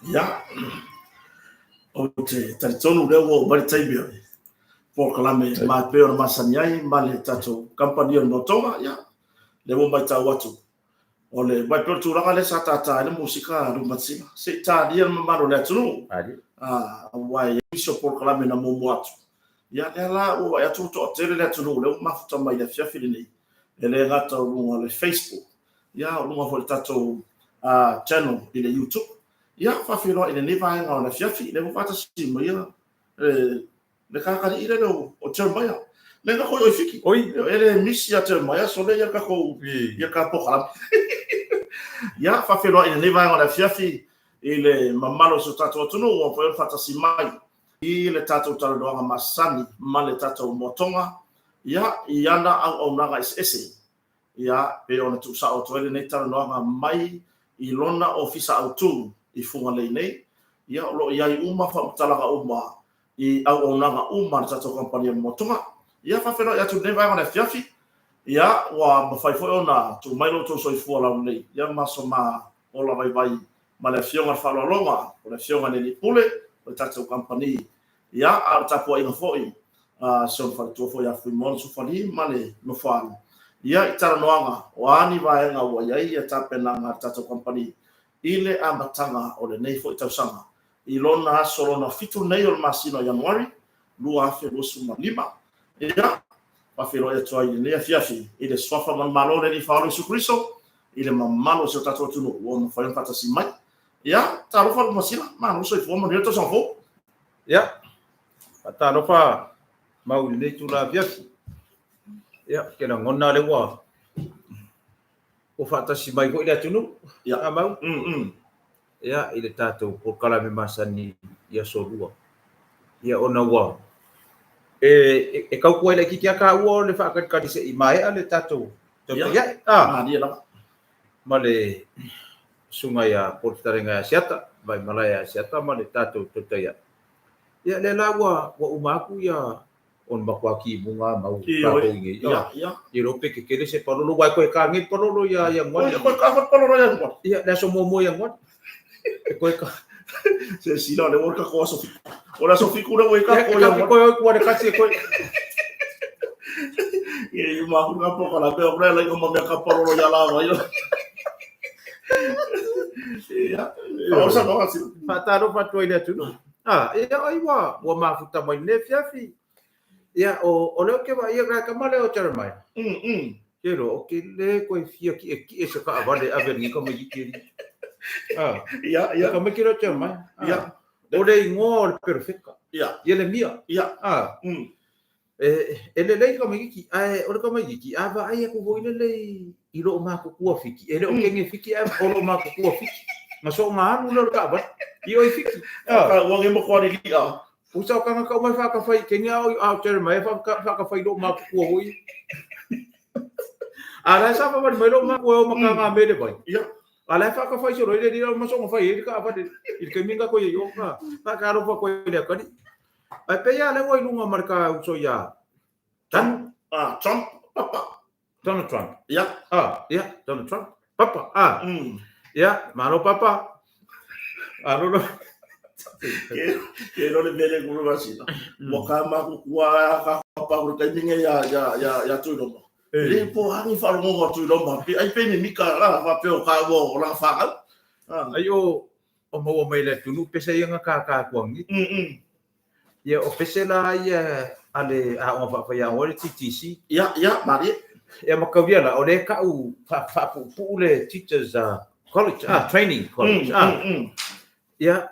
Ya, o te tonu le wo bari taibia. Por kalame ma peo na masanyai ma le tato company on motonga ya. Le wo mai ta watu. O le mai peo tu ranga le sa tata le musika rumatsina. Se ta dia mamaro le tunu. Wai iso por kalame na momo atu. Ya le la o ya tu to tele le tunu le mafuta mai ya fia fili. Ele gata o le Facebook. Ya o lunga fo le tato channel ile YouTube. Ya fa filo ile ni vai ngau na fiafi le fa ta si mo ya le ka ka ile no o tell mai le ka ko fiki oi ele misi ya tell mai so le ya ka ko ya ka po khala ya fa filo ile ni vai ngau na fiafi ile mamalo so tato tunu o fa fa ta si mai ile tato talo do masani male tato motonga ya yana au na ese ya pe ona tu sa o to ile nei talo no mai ilona ofisa autu i funga lei nei ia lo ia i uma fa talaga uma i au onanga uma sa to kompania motonga ia fa felo ia tu neva ngana fiafi ia wa ma fai fo ona tu mai lo to so i fu la nei ia ma so ma ola vai ma le fionga fa lo longa o le fionga nei pule o tato kompani ia a tapo i fo i so fa to fo ia fu mon so fali male no fa ia i tara noanga o ani vai nga wa ia tapena nga tato kompani ile ambatanga o le nei fo i tausanga i lona solo na fitu nei o masino Januari lua afe losuma lima ia pa filo e toa i le fiafi i le swafa man malo le ni falo su Kristo i le mamalo se tato tunu o mo fa fata si mai ia taro fa masina ma no so i fo mo reto sa fo ia taro fa mau le tu la fiafi ia ke na ngona le wa o fata si mai ko ile tunu ya amau ya ile tato por kala me masani ya solua ya ona wa e kau ko ile ki ka wo le fa ka dise i mai ale tato ya dia la male sunga ya por tarenga siata vai malaya siata male tato to ya le la wa umaku ya on makwaki bunga mau ka ko ngi ya Europe ke kele se parolo wa ko ka ngi parolo ya yang mo ko ka parolo ya mo ya la so momo yang mo ko ka se si no le worka ko so ora so fikura we ka ko ya ko de kasi ko ye ma ku ka po ka la pe ora la ko mo ka parolo ya la wa yo ya o sa no asi fataro fatoi le tu ya ai wa mafuta mai ne fiafi ya o le ke va ia ka male o termai pero o ke le ko fia ki se ka vale a ver ni como yiki ya ka me quiero termai ya o le ngor perfecta ya le mia ya ele le como yiki o le como yiki va ai ko vo le i lo ma ko ku fiki ele o ke ngi fiki o lo ma ko ku fiki ma so nga no le ka ba i o fiki wa ngi mo ko ni ya Usau kanga kau mai whaka whai, ke ngā au tere mai, whaka whai lo mā kua hui. Arai sa whawari mai lo mā kua o maka ngā mele bai. Arai whaka whai siro, ele dira masonga whai, ele ka awhate, ele ke minga koe i o ka, ka aropa koe lea kari. Ai pe ia lewa i lunga marika uso ia. Trump, Donald Trump. Ya. Donald Trump. Papa, Ya, mano papa. Aro que no le viene con una vacina. Wakama wa pa ko ka minga ya tu no. Le po hani fa lo tu no ma. Ai pe ni mika la va pe o ka wo la fa. Ayo o mo mai le tunu pese yang ka kuangi. Ya o pese la ya ale a o fa ya o TTC. Ya mari. Ya makavia la o le ka u fa pu le teachers college training college. Ya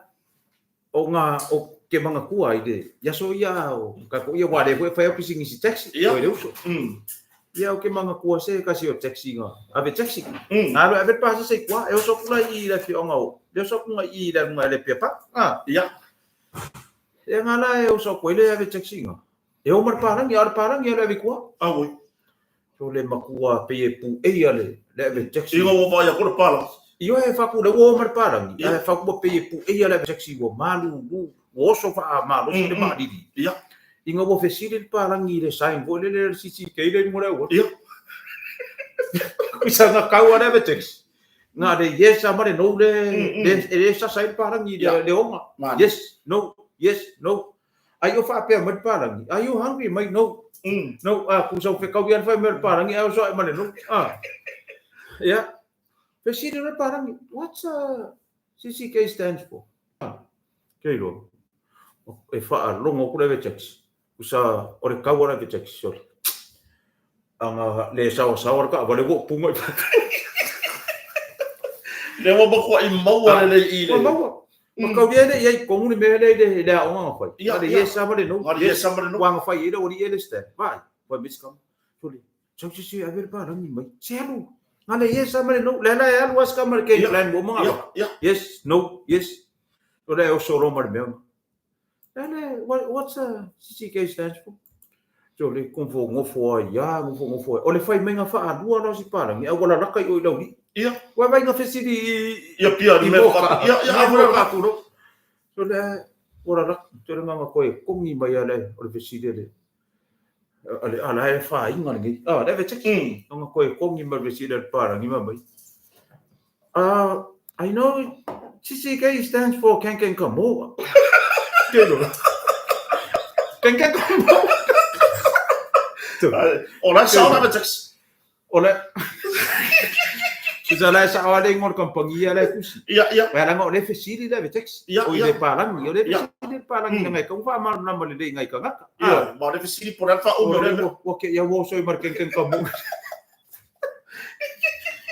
o nga o ke manga kua ide ya so ya o ka ko ia wale foi fa pising si taxi o le uso ya o ke manga kua se ka si o taxi nga ave taxi alo ave pa se kwa e o so kula i la fi onga o le so kula i la nga le pepa ya e nga la e o so ko le ave taxi nga e o mar parang ya le ave kua oi so le makua pe e pu e ya le ave taxi i go va ya ko pala Io e fa ku le wo mar parang e fa ku pe pu e ya le taxi wo malu wo so fa malu se ma di ya inga wo fesile parang i le sign wo le sisi ke le mo le wo ya isa na ka wa le taxi nga de yes ama de no de sa sai parangi de oma yes no ayo fa pe met parangi are you hungry mate no ku so fe kau yan fa met parangi ayo so ama de no yeah fasili de parangi what's CCK stands for keiro e fa longo ku le text usa ore kawara ke text sorry anga le sawa ka vale go pungo le mo ko I maua le I le maua ko dia de ye ko ni me le de da o fa ya ye sama de no ye sama de no wang fa ida ori ele sta vai fa biskam tuli si aver pa rangi mai selu ngale ye sama de no le na ya was kamar ke plan mo mga yes no yes to le o so romar me le what's CCK stands for so le konfo ngofo ya ngofo o le fai menga fa adua no si para mi agora la kai o lau ni wa vai nga fesidi pia ni me ka ku no so le ora la te nga ko e kongi mai ale o le fesidi le ale ala e fa inga ni deve check nga ko e kongi mai fesidi para ni mai I know CCK stands for Ken Kamo Ken Kamo Ola sauna betex. Ola. Sala sa awale ngor kompangia la kusi. Iya. Wala ngo le fesili la betex. O ile palang, yo le fesili palang ni ngai kung fa mar na mo le ngai ka ngaka. Iya, mo le fesili por alfa o mo le. Okay, ya wo so marken kamu.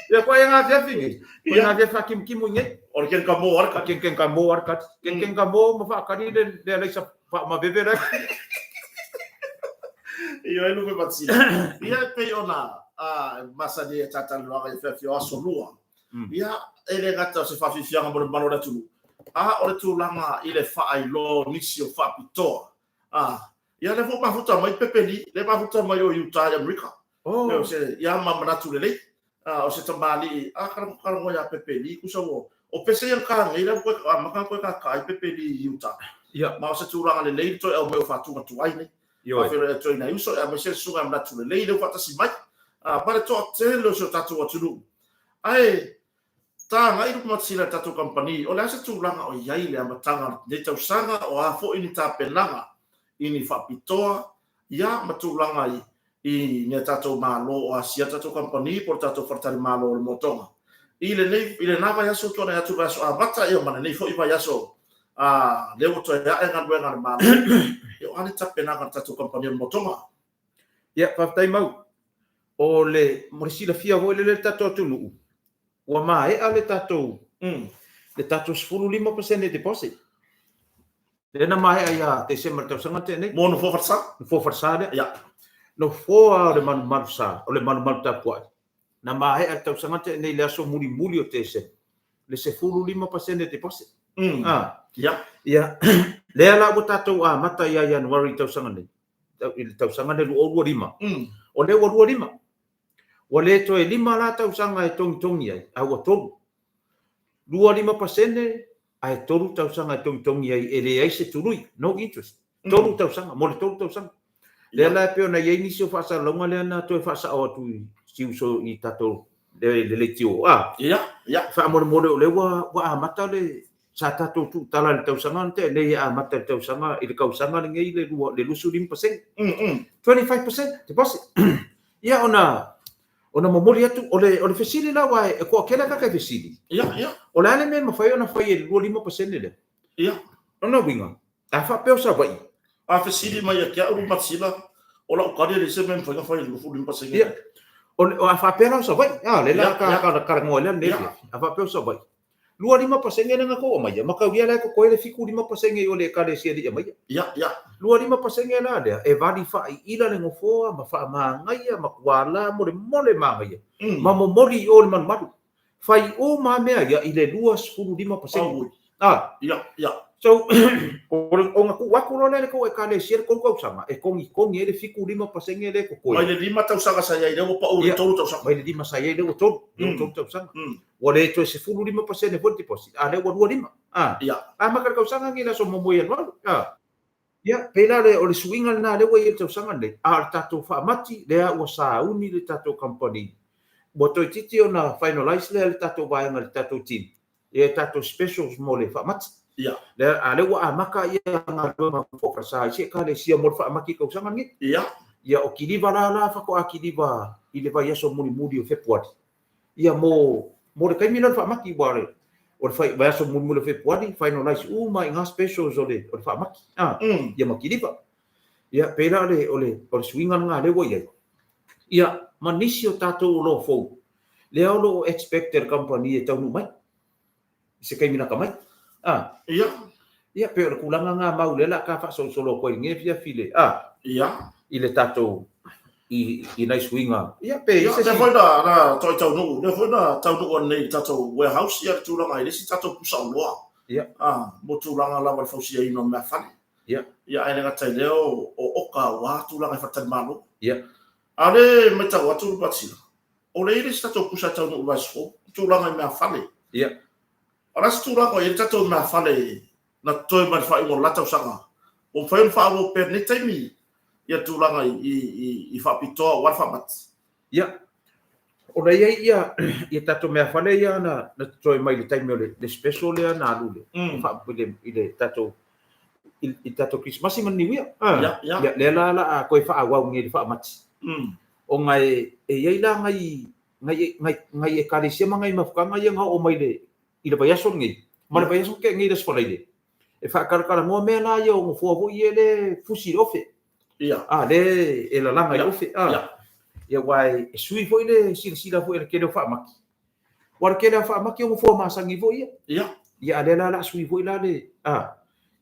Ya ko yang avia fingi. Ko yang avia fakim kimunye. Orken kamu arka. Ken kamu arka. Ken kamu mo fa kadi de le sa pa ma bebe la. Io e lume mazzina. Ia pe ona masa dia tatan lo ai fe fio asolua. Ia ele gata se fa fianga mo balo da tu. Ore tu langa ile fa ai lo nisio fa pito. Ia le fo ma futa mai pepeli, le ma futa mai o Utah America. Oh, se ia ma mana tu le. O se tamali kara mo ya pepeli ku so o pese yang ka ngai le ko ma ko ka kai pepeli Utah. Ia ma se tu langa le to e mo fa tu ai nei. Yo fere to ina uso a mese sunga mna tu le ile fata si mai para to telo so tatu atu ai ta ngai ru matsila tatu company o la se tu langa o yai le amatanga de tau sanga o a fo ini ta penanga ini fa pitoa ya matu langa I ne tatu malo o asia tatu company por tatu fortale malo o motonga ile na va yaso to na atu baso a bata e mana nei fo I va yaso lewo to ya ngan wenga ma yo ani tapena kan tatu company motonga ya pa mau o le morisila fia vo le tatu tunu wa mai ale tatu le tatu 15% de deposit le na mai ya te se marta sanga te nei mono fo farsa ya no fo le man marsa o le man marta kwa na mai al tau sanga te nei le so muri o te se le se 15% de deposit ya le ala bo tatu mata ya January tau sanga nei tau sanga le o lima o le o lima o le to e lima la tau sanga e tong ai a o to 25% ai toru tau sanga tong ai e le ai se turui no interest toru tau sanga mo le toru tau sanga le ala pe ona ye inisio fa sa longa le na to fa sa o tu si uso I tatu le tio ya fa mo le wa mata le sa tatu tu tala le tau sanga te le mata le tau sanga I le kau sanga le ngai le lusu 5% 25% deposit ya ona momoli atu o le fesili la wa e ko kela ka fesili ya o la le me ma fai ona fai le 5% le ya ona winga a fa pe o sa vai a fesili mai ya uru matsila o la ka le se men fai le 5% ya o a fa pe o sa vai le la ka ngole le a fa pe o sa vai 5% nga ko mai ma ka via la ko le fiku 5% o le ka le sia di mai ya 5% la de e vadi fa ila le ngofo ma fa ma ngai ma kwala mo le ma mai ma mo moli o le man madu fai o ma me ya ile 2.5% ya so o nga ku wa ko le ko e ka le sia ko sama e kongi ele fiku 5% le ko mai le 5 tau sanga sa ia o pa o tolu tau sanga mai le 5 sa ia le o tolu tau sanga o le to se 5% de deposit le o 25 ya ma ka sanga ngi la so mo ia no ya pela le o le swinga na le wa ia tau sanga le tatu fa mati le o sa uni le tatu company Boto titi ona finalize le tato vai ngal tato team. E tato specials mo le fa mat. Ya. Le ale wa amaka ia ngalo ma fo sa se ka le sia mo fa maki ko sanga ngi. Ya. Ia o kiliva la fa ko akiliva ile va ia so muli o Februari. Ia mo le kaimina fa maki wale. O le fai va so muli o Februari finalize mai nga specials o le fa maki. Ia makiliva. Ia pera ole swinga nga le wo ia. Ia manisi o tatou lo fo. Le o expected company e tau mai. Se kai mina kamai. Ya. Ia pe o kulanga nga mau le la ka fa solo ko nge fia file. Ya. Ile tatou i nai swinga. Ia pe se foi na tau no, ne foi na tau no nei tatou warehouse ia tu langa ile si tatou pusa loa. Ia. Mo tu langa la wa fausia ino me fani. Ia. Ia ai nga tai leo o oka wa tu langa fa tan malo. Ia. Ale me tau atu patsi. O le ile stato pusa tau no vasco, tu langa me fale. Ia. Ora tu langa ile tato me fale na toi ma fa mo lata usanga. O fa fa o per ne taimi. Ia tu langa i fa pito wa fa mat. Ia. O le ia tato me fale ia na toi mai le taimi le special le na lule. Fa pule ile tato i tato Christmas ngan ni ia. Ya. Le la ko fa wa ngi fa mat. O ngai e la ngai e karisia mangai mafukanga ia nga o mai le i le payaso ngi ma le payaso ke ngi des falaile e fa karkara mo me na ia o fo i le fusi ofe ia le e la langa ofe ia wai e sui foi le sila foi le ke le fa maki war ke le fa maki o fo ma sangi foi ia le la sui foi la le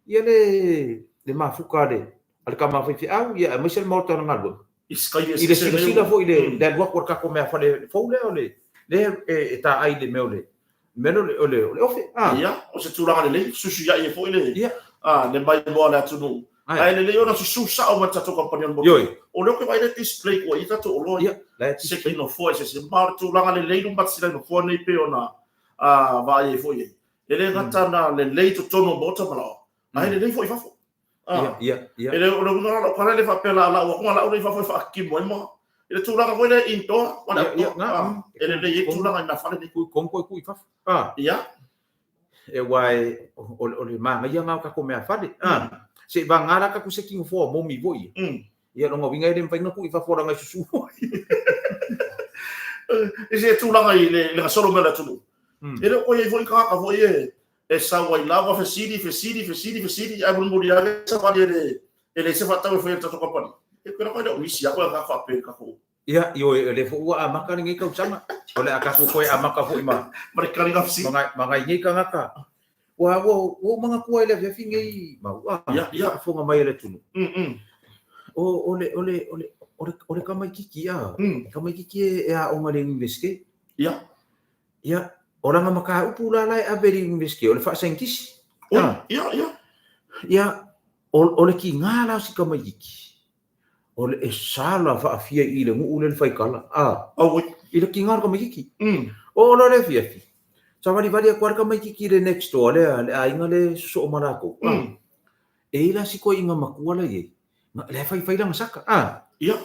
ia le mafuka le al kama foi au ia misel morto na ngalo ile sila foi le wak war ka ko me fa le fo le e ta ai le meole meno le ofe ia o se tulanga le susu ya e foi le le mai mo la tunu ai le ona susu sa o mata to companion bo o le ko vai le display ko ita to lo ia se ke no foi se mar tulanga le no bat sila no foi nei pe ona vai e foi le gata na le to tono bota mala ai le foi fafo ia ele o no para le fa pela la o la o le fa ki mo ele tulanga foi le into ona ele le tulanga na fa le ku konko ku fa ia e wai o le ma ia nga ka ko me afale se bangara ka ku se king fo mo mi voi ia no winga ele mpa ku fa fora nga susu ese tulanga ile le solo me la tulu ele o ye voi ka vo ye e sa wai lava fesidi ai mo dia sa va ele se fa ta foi ta to company e ko na ko isi ako ka fa pe ka ko ia yo le fo wa amaka ngi ka usanga ole aka ko foi amaka fo ima mereka ni ngafsi mga ngi ka ngaka wa mga kuai le ve fingi ma ia fo nga mai le tunu ole kamai kiki kamai kiki e a onga le inveske ia ora nga maka upula lai a beri inveske ole fa scientist ia ole ki ngala si kamai kiki ole e sala fa afia i le ngu le fai kala i le kingar kamai kiki o le fia fi sa vali a kamai kiki le next door le a inga le so marako e ila si ko inga makua le ye le fai lang saka ia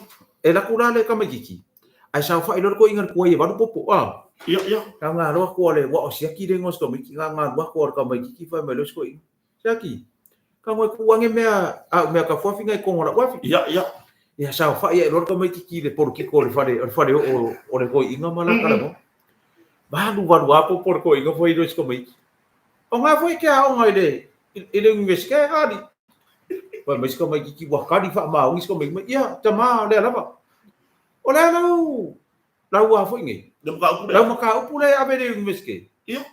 e la kula le kamai kiki ai sa fa ilo ko inga ko ye baru popo ia ka nga ro ko le wa o sia ki le ngosto mi ki nga wa ko kamai kiki fa me lo sko i saki ka mo ku wange me ka fo finga ko ngora wa ia ia sa fa ia ro kamai kiki le por ki ko le fare o le ko inga mala kala mo baru apo por ko inga foi dos komai o nga foi que a nga ile inveske ali pa mas komai ki wa kali fa ma ngis komai ia tama le lava o le la wa foi ngi la maka upu le abe le inveske ia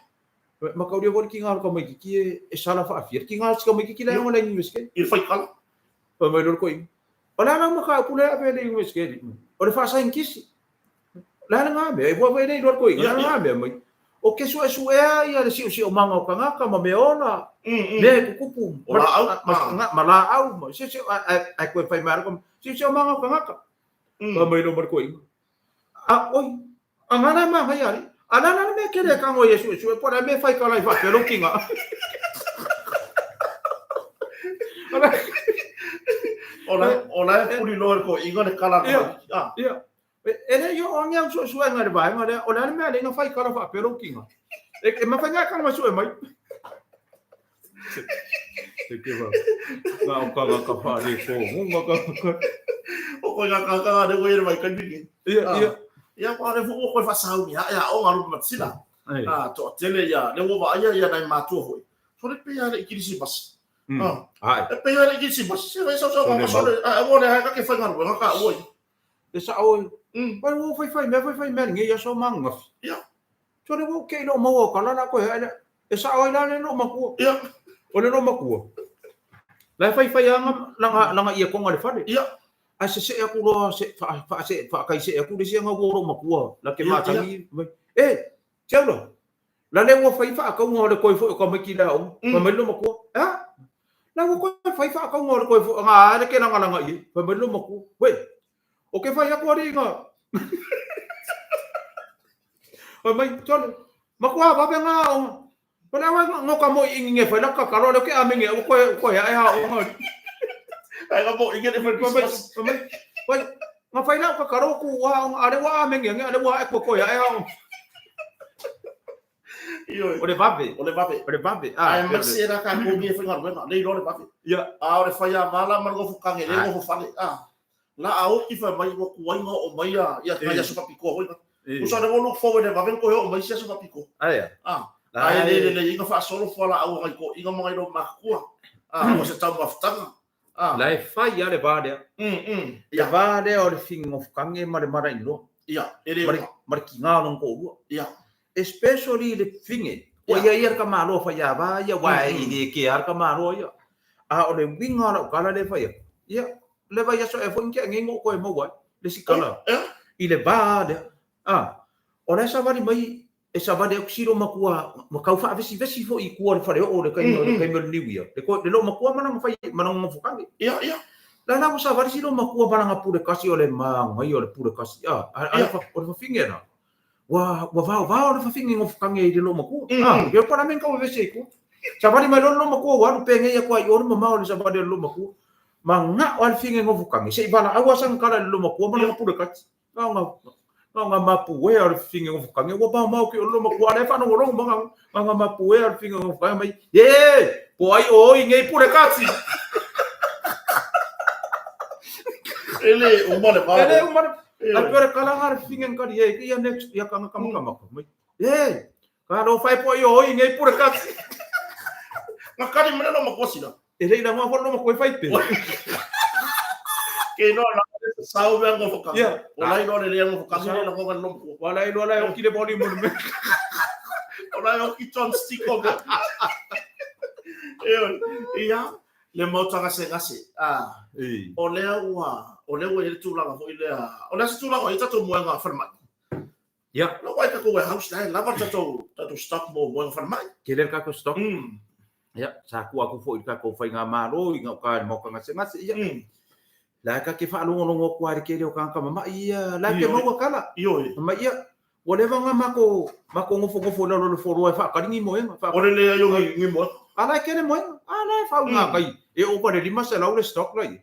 maka dia vor ki nga komai ki e sala fa afir ki nga komai ki le nga le inveske il fai kala pa mai lo ko in o la maka upu le abe le inveske o le fa sa inkisi la nga me e bo vai nei ko inga nga me mai o ke su ia le si o manga o kanga ka me ona me kupu mala au si ai ko fai mar ko si o manga o kanga ka mai no mar ko inga oi angana ma hai ali anana me kere ka ngo yesu por me fai ka lai fa pero kinga Ola puli lor ko inga le kala ia Ele yo ang yang so nga ba nga o la me ale nga fai kala fa pero kinga. E ma fai nga kala ma so mai. Que va. Nga ka fa ni ko. Nga ka. O ko nga ka de ko ir mai kan ni. Iya. Ya pa re fu ko fa sau mi ya o ngaru mat sila. To tele ya le wo ba ya nai ma tu ho. So le pe ya le kirisi bas. Ai. Le pe ya le kirisi bas. Se vai so ma so o le ha ka fa ngaru ka o. Esa o. Pai wo fai me ngi ya so manga. Ya. So le wo ke no mo kala na ko ya. Esa o ila le no maku. Ya. O le no maku. La fai nga langa ia ko ngale fale. Ya. A se aku lo se fa kai se aku disi nga wo maku. La ke ma tangi. Chao lo. La le wo fai fa ka ngole ko fo ko me kila o. Pa me lo maku. Ha? La wo ko fai fa ka ngole ko fo nga le ke nga langa i. Pa me lo maku. We. O ke fai aku ri nga. O mai chole. Makua ba nga o. Pala wa ngo ka mo inge fa la ka karo le ke aminge ko ya ha o nga. Ai ka mo inge de fa Wai, nga fai la ka karo ku wa are wa aminge nga wa ko ya ha. Iyo. O le babe. Ai ma se ra ka ko mi fa ngaru na le lo le babe. Ya. A o le fai mala mar go fukange le go fale. La au ki fa mai ko kuai ngo o mai ya ka ya so pa piko ho. Usa de look forward de baben ko o mai se so pa piko. Ai. Ai le inga fa solo fala au ngai ko inga mai do makua. O se tau maftanga. Lai fai ya le bade. Ya bade o le fing of kange mara ino. Ya, ere mar ki nga no ko. Ya. Especially le finge. O ya ka malo fa ya ba ya wa ni ke ar ka malo ya. O le winga no kala le fa ya. Ya, le va ya so e fo nge ngo ko e mo wa. Le sikala. I le bade. O le sa va mai e sa va de oxiro makua makau fa vesi fo i ku le fa o le kai mo liwia. Le ko le lo makua mana fa mana mo fukange. Ya. La na sa va silo makua bana nga pure kasi o le ma ngai o le pure kasi. Ala fa o le finge na. Wa o le fa finge ngo fukange i le lo makua. Yo para men ka o vesi ku. Sa va mai lo makua wa pe ngai ya ko i o ma o le sa va de lo makua. Manga o le finge ngo fukange. Se bana awasan kala le lo makua mana nga pure kasi. Nga mapu we ar finga of kange wa ba mau ki lo ma kwa le fa no lo nga mapu we ar finga of kange mai po ai o ngai pure kasi ele o mole al pere kala ar finga ka ye ya next ya kanga kama mai ka lo fai po ai o ngai pure kasi nga kali mena no makosina ele ina ma lo ma ko fai pe ke no sau ben go foka. Olai no le ngo foka le ngo ngan lompo. Olai no la o ki le boli mo me. Olai o ki ton stick o. Ia le mo tanga se ngase. Ole wa ele tu la go ile. Ole se tu la go ita to mo nga farma. Ya. No wa ka ko wa house dai la va to stock mo nga farma. Ke le ka ko stock. Ya, sa aku fo ka ko fa nga maro nga ka mo ka ngase ngase. Ya. La ka ke fa longo ko ari ke le o ka mama ia la ke mo kala yo mama ia wole vanga mako ngofo lo fo fa ka ngi mo fa ole le yo ngi mo ala ke le mo ala fa nga kai e o ko le lima se la o stock lai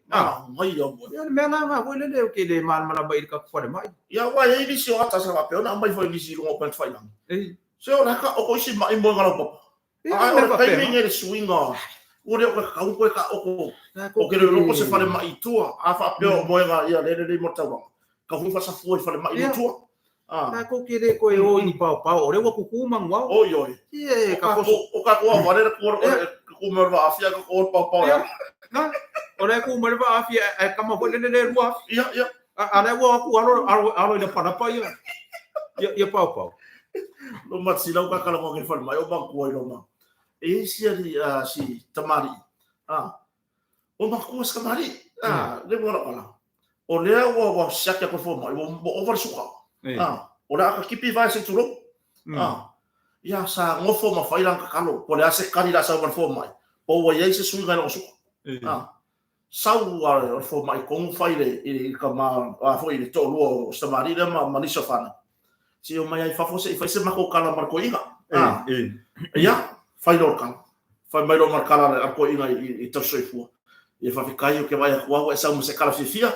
mai yo ya me na ma wole le ke le mal mala bai ka fo le mai ya wa e di si o ata sa va pe na mai fo di si lo pa fa lang se o la ka o ko si mai mo ngalo pop o ka mi ngi swing on ore o ka ko ka o ke lo ko se fa le mai tua a fa pe o mo nga ia le mo tawa ka fu fa sa fu fa le mai tua na ko ke le ko e o ni pa ore wa ku mang wa o yo ka ko wa le ko mo va afia ko pa na ore ku mo va afia e ka mo le wa ia ala wa ku alo le pa pa ia pa lo mat si lo ka ka lo ke fa mai o ba ko lo ma e si tamari o makuas kamari le mora kala o le wa shaka ko fo mai o over suka o la ka kipi vai se turo ya sa ngofo ma fai lang kakalo o le ase kali la sa over fo mai o wa ye se suinga no suka sau wa fo mai ko fai le i ka ma fo i to lo tamari le ma maniso fana si o mai ai fa fo se fai se mako kala mar ko inga ya fai lo kan fai mai lo mar kala ar ko inga i to soi fu e fa fikai o ke vai a kuau e sa mo se kala fifia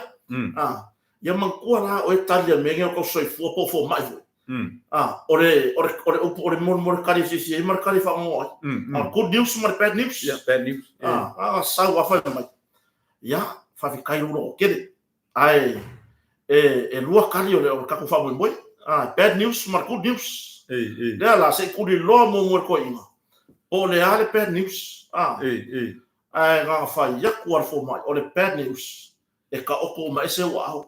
ia mangkua la o Italia mengi o ko soifua po fo mai ore mor kari sisi mar kari fa mo good news mar bad news bad news sau afa mai ia fa vi kai ro kede ai lua kari o ka ko fa mo bad news mar good news le la se kuri lo mo ko inga o le ale bad news ai nga fa ia ko fo mai o le bad news e ka opo mai se wa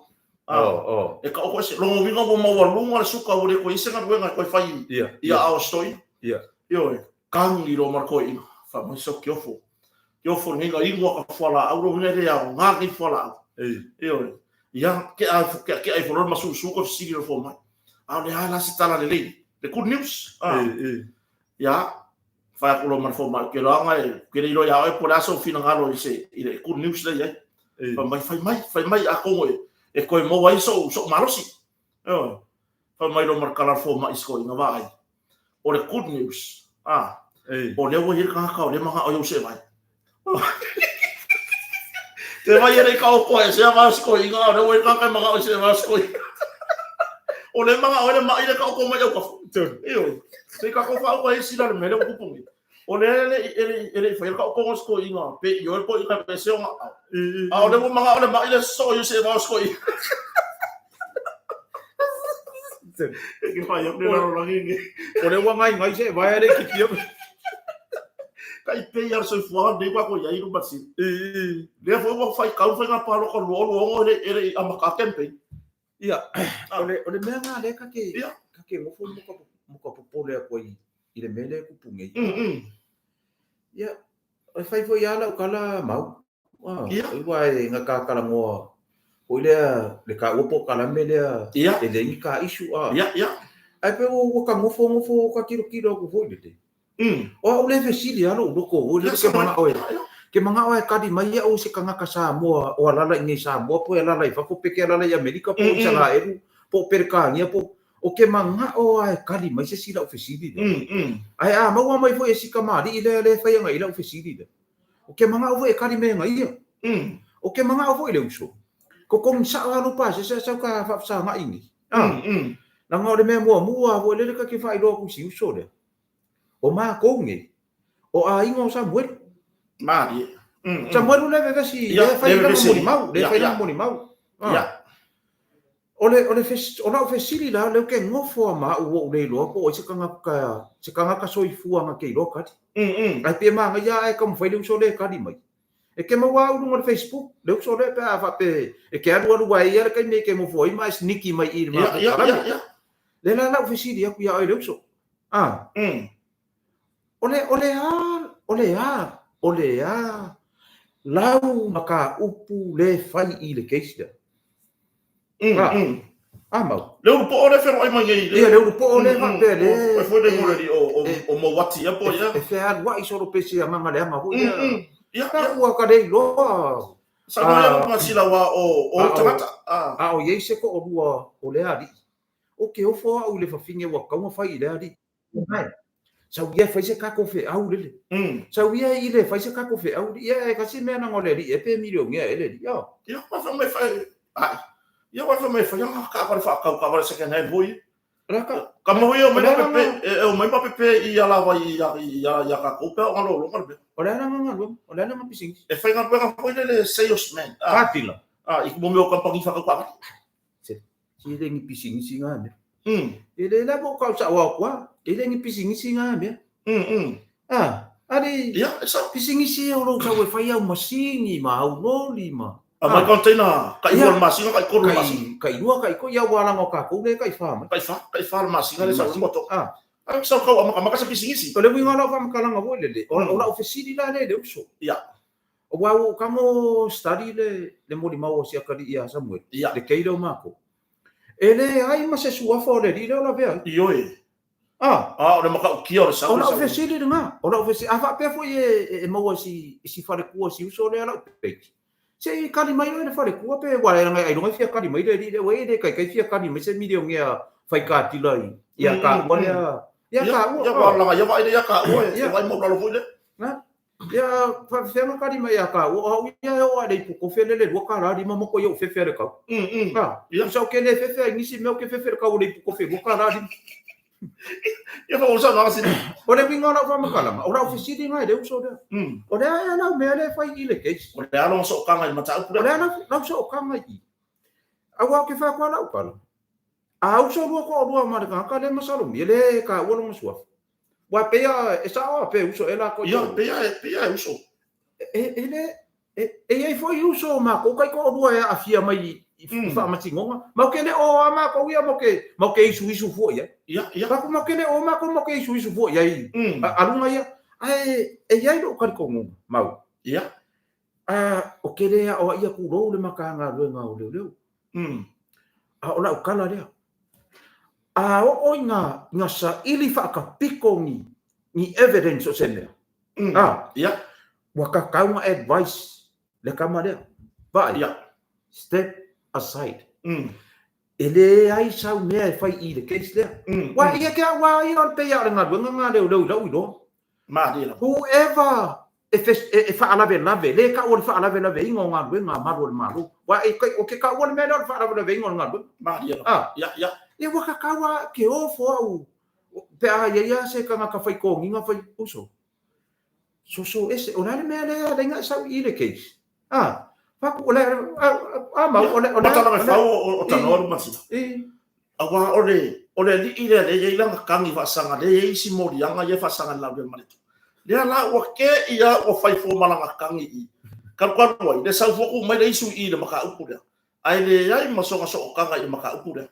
e ka o se lo vinga mo walunga le suka o le ko isenga wenga ko fai ia ao stoi yo kang i lo marko ina fa mo so kiofo ninga ingo ka fala au ro ngere ya nga ki fala yo ia ke ai folo masu ko sigi lo fo mai au le hala se tala le good news ia fa ko lo marfo mai ke lo nga ke lo ya e por aso fina ngalo ise ile good news le ia fa mai a ko e koe mo wai so marosi fa mai lo markala fo mai sko ina vai o le good news o le wo hir ka o le manga o yo se vai te vai ere ka o ko e se va sko ina o le wo ka ka manga o se va sko o le manga o le mai le ka o ko mai o ka se ka ko fa o e sila le mele o kupungi o le fa ka o ko sko ina pe yo ko ina pe se o o le manga o le mai le so yo se va sko que falla de la rolinga o le wa ngai se vai ere ki tio kai pe ya so fo de kwa ko ya iru basi le fo wa fai ka fa pa lo ko lo ere amaka tempe ia o le mea le ka ke mo ko po le ko i le mele ku punge ia o fai fo ya la kala mau i wa nga ka kala mo o le ka opo kala mele e le i ka isu ai pe o ka mo fo ka kilo ku fo le o le vesili alo ko o le ke manga o ke manga o ka di mai o se kanga ka sa mo o ala ni sa mo po ala lai fa po pe ke ala ya America po sa la eru po per ka ni po o ke manga o ai ka di mai se sila o vesili ai mau mai fo e si ka mari le fa nga ila o vesili o ke manga o e ka di me nga ia o ke manga o fo ile uso ko kong sa alo pa se ka fa sa nga ingi na nga le me mo o le ka ke fa ilo ku si uso le o ma ko ngi o a ingo Samuel mari Samuel le ve si le fai la mo mau o na fesili la le ke ngofo ma o le lo po se kanga ka soifua nga ke lo ka ai pe ma nga ya ai kom fai le so le ka di mai e ke ma wa no Facebook le so le pa fa pe e ke adu wa ia ke me ke mo foi mais niki mai ir ma le la fesili ku ya ai le so ole lau maka upu le fai i le keisida mau le po ole fer ai mai le po ole va pe le o foi de ngori o mo wati apo ya e fe ad wa i solo pesi a manga le ama ho ya ka wa ka dei lo sa no ya ma sila wa o tata o ye se ko o lua o le ali o ke o fo au le fa finge wa ka mo fai le ali sau ia fai se kako fe au lele sau ia ile fai se kako fe au ia e kasi mena ngole ri e pe milio ngia ele ia wa fa me fai ia wa fa me fai ka pa se ke nei voi ka mo ia me pe o me pa pe ia la vai ia ka ko pe o lo be ora na pising e fai nga pa ko le salesman patila ik mo me o kampangi fa ka si le pising singa me ele la bo ka sa wa kwa ele ngi pisingisi nga me ali ya sa pisingisi o lo sa we fai au masini ma au no lima ma container ka i masini ka ko masini ka i lua ka i ko ya wala ngo ka ko le ka i fa masini le sa moto sa ko ma ka sa pisingisi o le winga la fa ma kala nga bo le o la ofisini la le uso ya o wa ka mo study le mo di mau sia ka di ya Samuel le keilo mako ele ai ma se sua fo le di la vea ioe ora maka kia ora sa ora ofesili nga ora ofesili afa pe foi e mo si fare ku si uso le ala pe se kali mai le fare ku pe wa nga ai no fia kali mai le we de kai fia kali mai se milio ngia fai ka ti lai ya ka mo ya ka ya wa la ya va ya ka o ya vai mo lo foi le ya fa fenga kali mai aka o ia o ale ko felele ro kala di mamo ko yo fefere ka ka ya sa ke le fefe ni si me ke fefere ka o le ko fe ro kala di ia fa usa na sini o le binga na fa makala o ra ofisiri ngai le uso de o le ya na me le fa ile ke o le alo so kanga i mata o le na so kanga i awa ke fa ko na ukala a uso ro ko ro ma ka le masalo mi le ka o lo musua wa pe ya esa o pe uso ela ko ia pe ya uso e foi uso ma ko kai ko ro ya afia mai fa matingonga ma ke le o ama ko ia mo ke isu fo ya ia ba ko mo ke le o ma ko mo ke isu fo ya i alunga ia ai e ia no ka ko mo mau ia o ke le o ia ku ro le makanga ro nga o le a ola o kala le a o nga sa ili fa ka piko ni evidence o sene ia wa ka kaunga advice le kamare ba ia step aside ele ai sau me fai i le case le wa ia ka wa ia pe ya nga lo ma dia whoever if fa ala le ka o fa ala ve ingo nga nga maru wa o ke ka o me lo fa ala ve ingo nga ma dia ia e wa ka kawa ke o fo au pe a ia se ka nga fai ko nginga fai uso so ese ona le me le nga sau i le case fa ko le ma o tala fa o tanor ma si awa o le li ile le ye la kangi fa sanga le ye si mori anga ye fa sanga la be mali le la o ke ia o fai fo malanga kangi i ka kwa le sa fo ko mai le isu i le maka upu le ai le ai masonga so kanga i maka upu le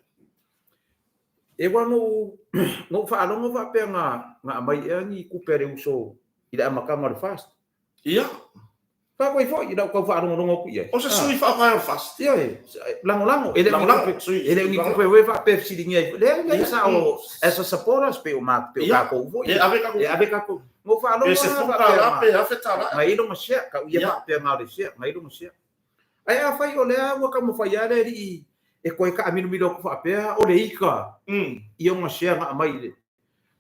e wa no fa alongo fa pe nga mai ni ku pere uso ida makama le fast ia fa ko fo ida ko fa alongo ku ia o se sui fa ka fast ia lango ele ni ku pe we fa pe si dinga le sa o as a supporters pe o mak pe ka ko vo e ave ka ko mo fa alongo se fu ka pe afetara mai lo ma sia ka ia fa pe nga le sia mai lo ma sia ai a fa o le wa ka mo fa ya le ri e koe ka aminu milo ku whapea o le ika i o ngashea nga amai le.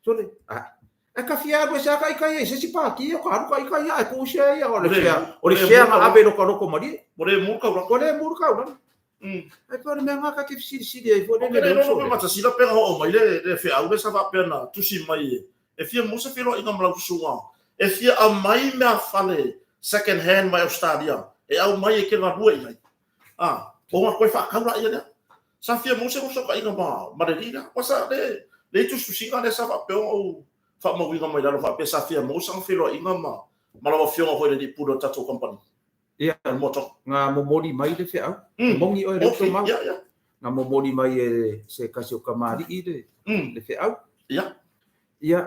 So le, e ka fia koe sea ka ika ia, se si pāki o ka haru ka ika ia, e kou sea ia, o le sea nga abe no ka roko mari. O le murka ura. O le murka ura. E pia le mea nga ka ke fisiri ai, fo le le uso. O le mata sila pera ho o mai le fea au le sa whapea na tusi mai e fia musa filo inga mlau kusunga. E fia a mai mea fale second hand mai Australia. E au mai e ke ngā rua i mai. O nga koe whakaura ia lea. Sa fia mo se ka inga ma le lina wasa le tu susinga le sa fa pe o fa mo winga mai la fa pe sa fia mo sang filo inga ma la fio ho le di pudo tato company ia moto nga mo mori mai le fea mongi o le so ma nga mo mori mai se kasi o kamari i le fea ia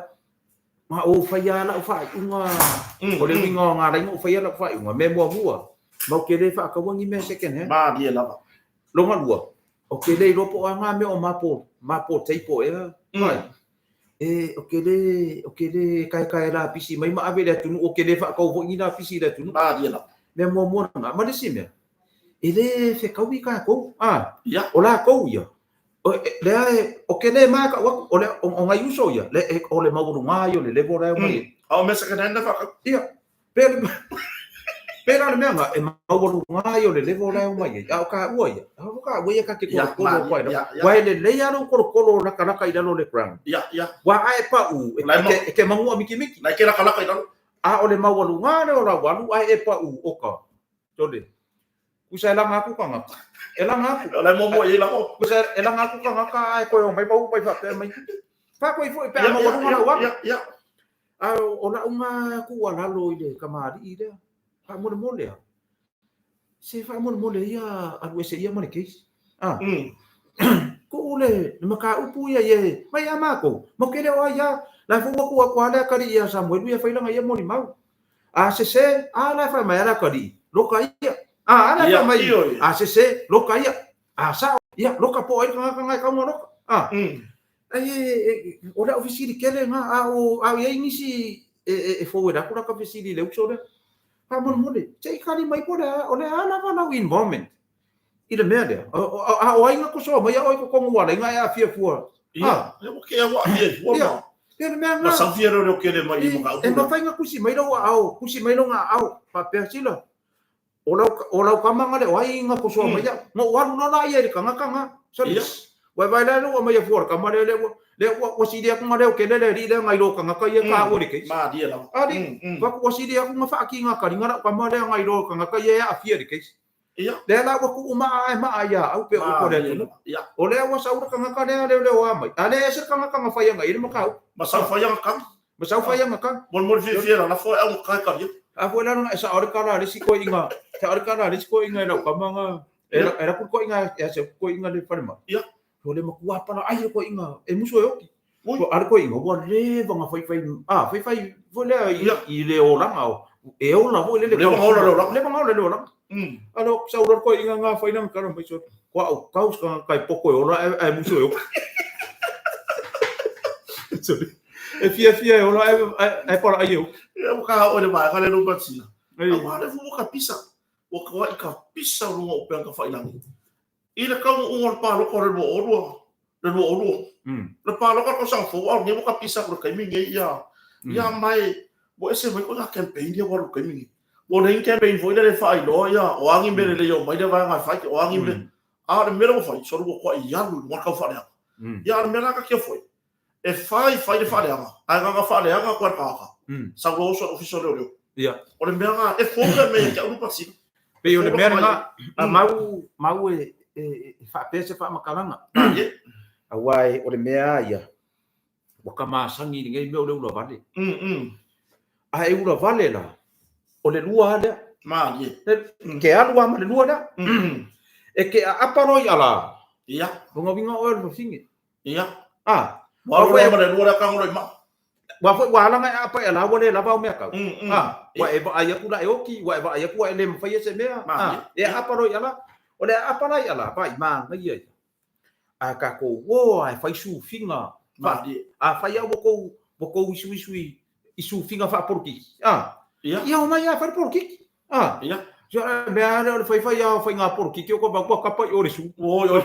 ma o fa ya la fa unga o le winga nga la ngo fa ya la fa unga me mo mo ke le fa ka wangi me second he ma dia la lo nga lua o ke le ropo anga me o mapo teipo mai o ke le kai la pisi mai ma ave le tunu o ke le fa ko vo ina pisi le tunu ba dia la me mo nga ma le sime ele fe ka wi ka ko ya o la ko ya o ke le ma ka o le o nga yuso ya le o le mauru nga yo le levo ra mai o me se ka nda fa ia Pero le mea e mauru nga yo le levo la mai ya o ka ua ya o ka ua ka ke ko wa le le ya no ko na ka ida no le ground ya wa ai pa u e ke mangu miki la ke la ka ida o le mauru nga le o la walu ai e pa u o ka tole ku sa la nga ku ka nga e la nga ku la mo e la ko ku sa e la nga ku ka nga ka ai ko mai mau pai fa pe mai fa ko i fo pe mauru nga wa ya o la nga ku wa la lo ile kamari ile fa mole se fa mole ia a se ia mole case ko le maka upu ia ye mai ama ko mo kele o ia la fu ko ko ala kari ia Samuel ia fa ilanga ia moli mau se ala fa mai ala kari loka ia ala fa mai se loka ia sa ia loka po ai ka mo loka ai o la ofisi kele nga o ia inisi e fo wera ko ka ofisi le uso le pa mole sei kali mai po o le ana va na involvement i le mea lea o ainga ko so mai o ko kongo wala inga ia fia fua ia o ke wa fia fua Pe me Ma sa fia ro ke le mai mo ka. E ma fai nga kusi mai lo au, kusi mai lo nga au, pa pe sila. Olau kamanga le wai nga ko so mai ya. Mo waru no na ia kanga. So wai vai la lo mai for kamare le wasi dia ko ngale ke le ri le ngai lo kanga ka ia ka o ke. Ma dia la. Adi, wa wasi dia ko ngafa ki nga ka ringa kamare ngai lo kanga ka ia afia ke. Iya. Le la wa ku ma ya au pe ko le. Iya. O le wa sa ura kanga ka le wa mai. Ale ese kanga fai nga ile mo ka. Ma sa fai nga ka. Ma sa fai nga ka. Mon fia la foi au ka ka dia. A foi lá esa hora cara risi ko inga. Sa hora cara risi ko inga la kamanga. Era ko inga ya se ko inga le farma. Iya. Ko le makua pa ai ko inga. E muso yo. Ko ar ko inga wa le vanga fai. Foi le i le orang au. E o la foi le le vanga le orang. Alo sa hora ko inga nga fai nang cara mai so. Ko au kaus ka kai poko o la e muso yo. Sorry. E fia o la e para ai eu. O ka o le mai ka le no pati. Ma le fu ka pisa. O ka ka pisa ro o pe ka fai langi. Ile ka o pa lo ko le o. Le pa lo ka sa fo o ni mo ka pisa ko ka mi nge ya. Ya mai bo ese mai ko na campaign dia ko ka mi. Bo le campaign foi le fai lo ya o angi me le yo mai le vai nga fai o angi me. A le me lo fai so ro ko ya lu mo ka fa ya. Ya le me la ka ke foi. E fai le fai anga. Ai nga fai anga ko ka. Sa go so official lo. Ia. O le mea e foka me ke upa si. Pe o le mea nga mau e fa pese fa makalanga. A wai o le mea ia. Wa ka masangi ni ngai me o le ula vale. A e ula vale la. O le lua le. Ma ye. Ke alua ma le lua le. E ke aparoi ala. Ia. Bunga vinga o le fingi. Ia. Wa foi ma le lua ka ngoi ma. Wa langa apa ya la wole la ba me ka. Wa e ba ya kula e oki, wa ba ya ku ele mfa yese me. E apa ro ya la. O le apa la ya la ba ma ngai ya. A ka ko wo ai fai su finga. A fai ya wo ko isu finga fa porki. Ya o mai ya fa porki. Ya. Jo me ara fai ya fai nga porki ke ko ba ko ka pa yo le su. Yo.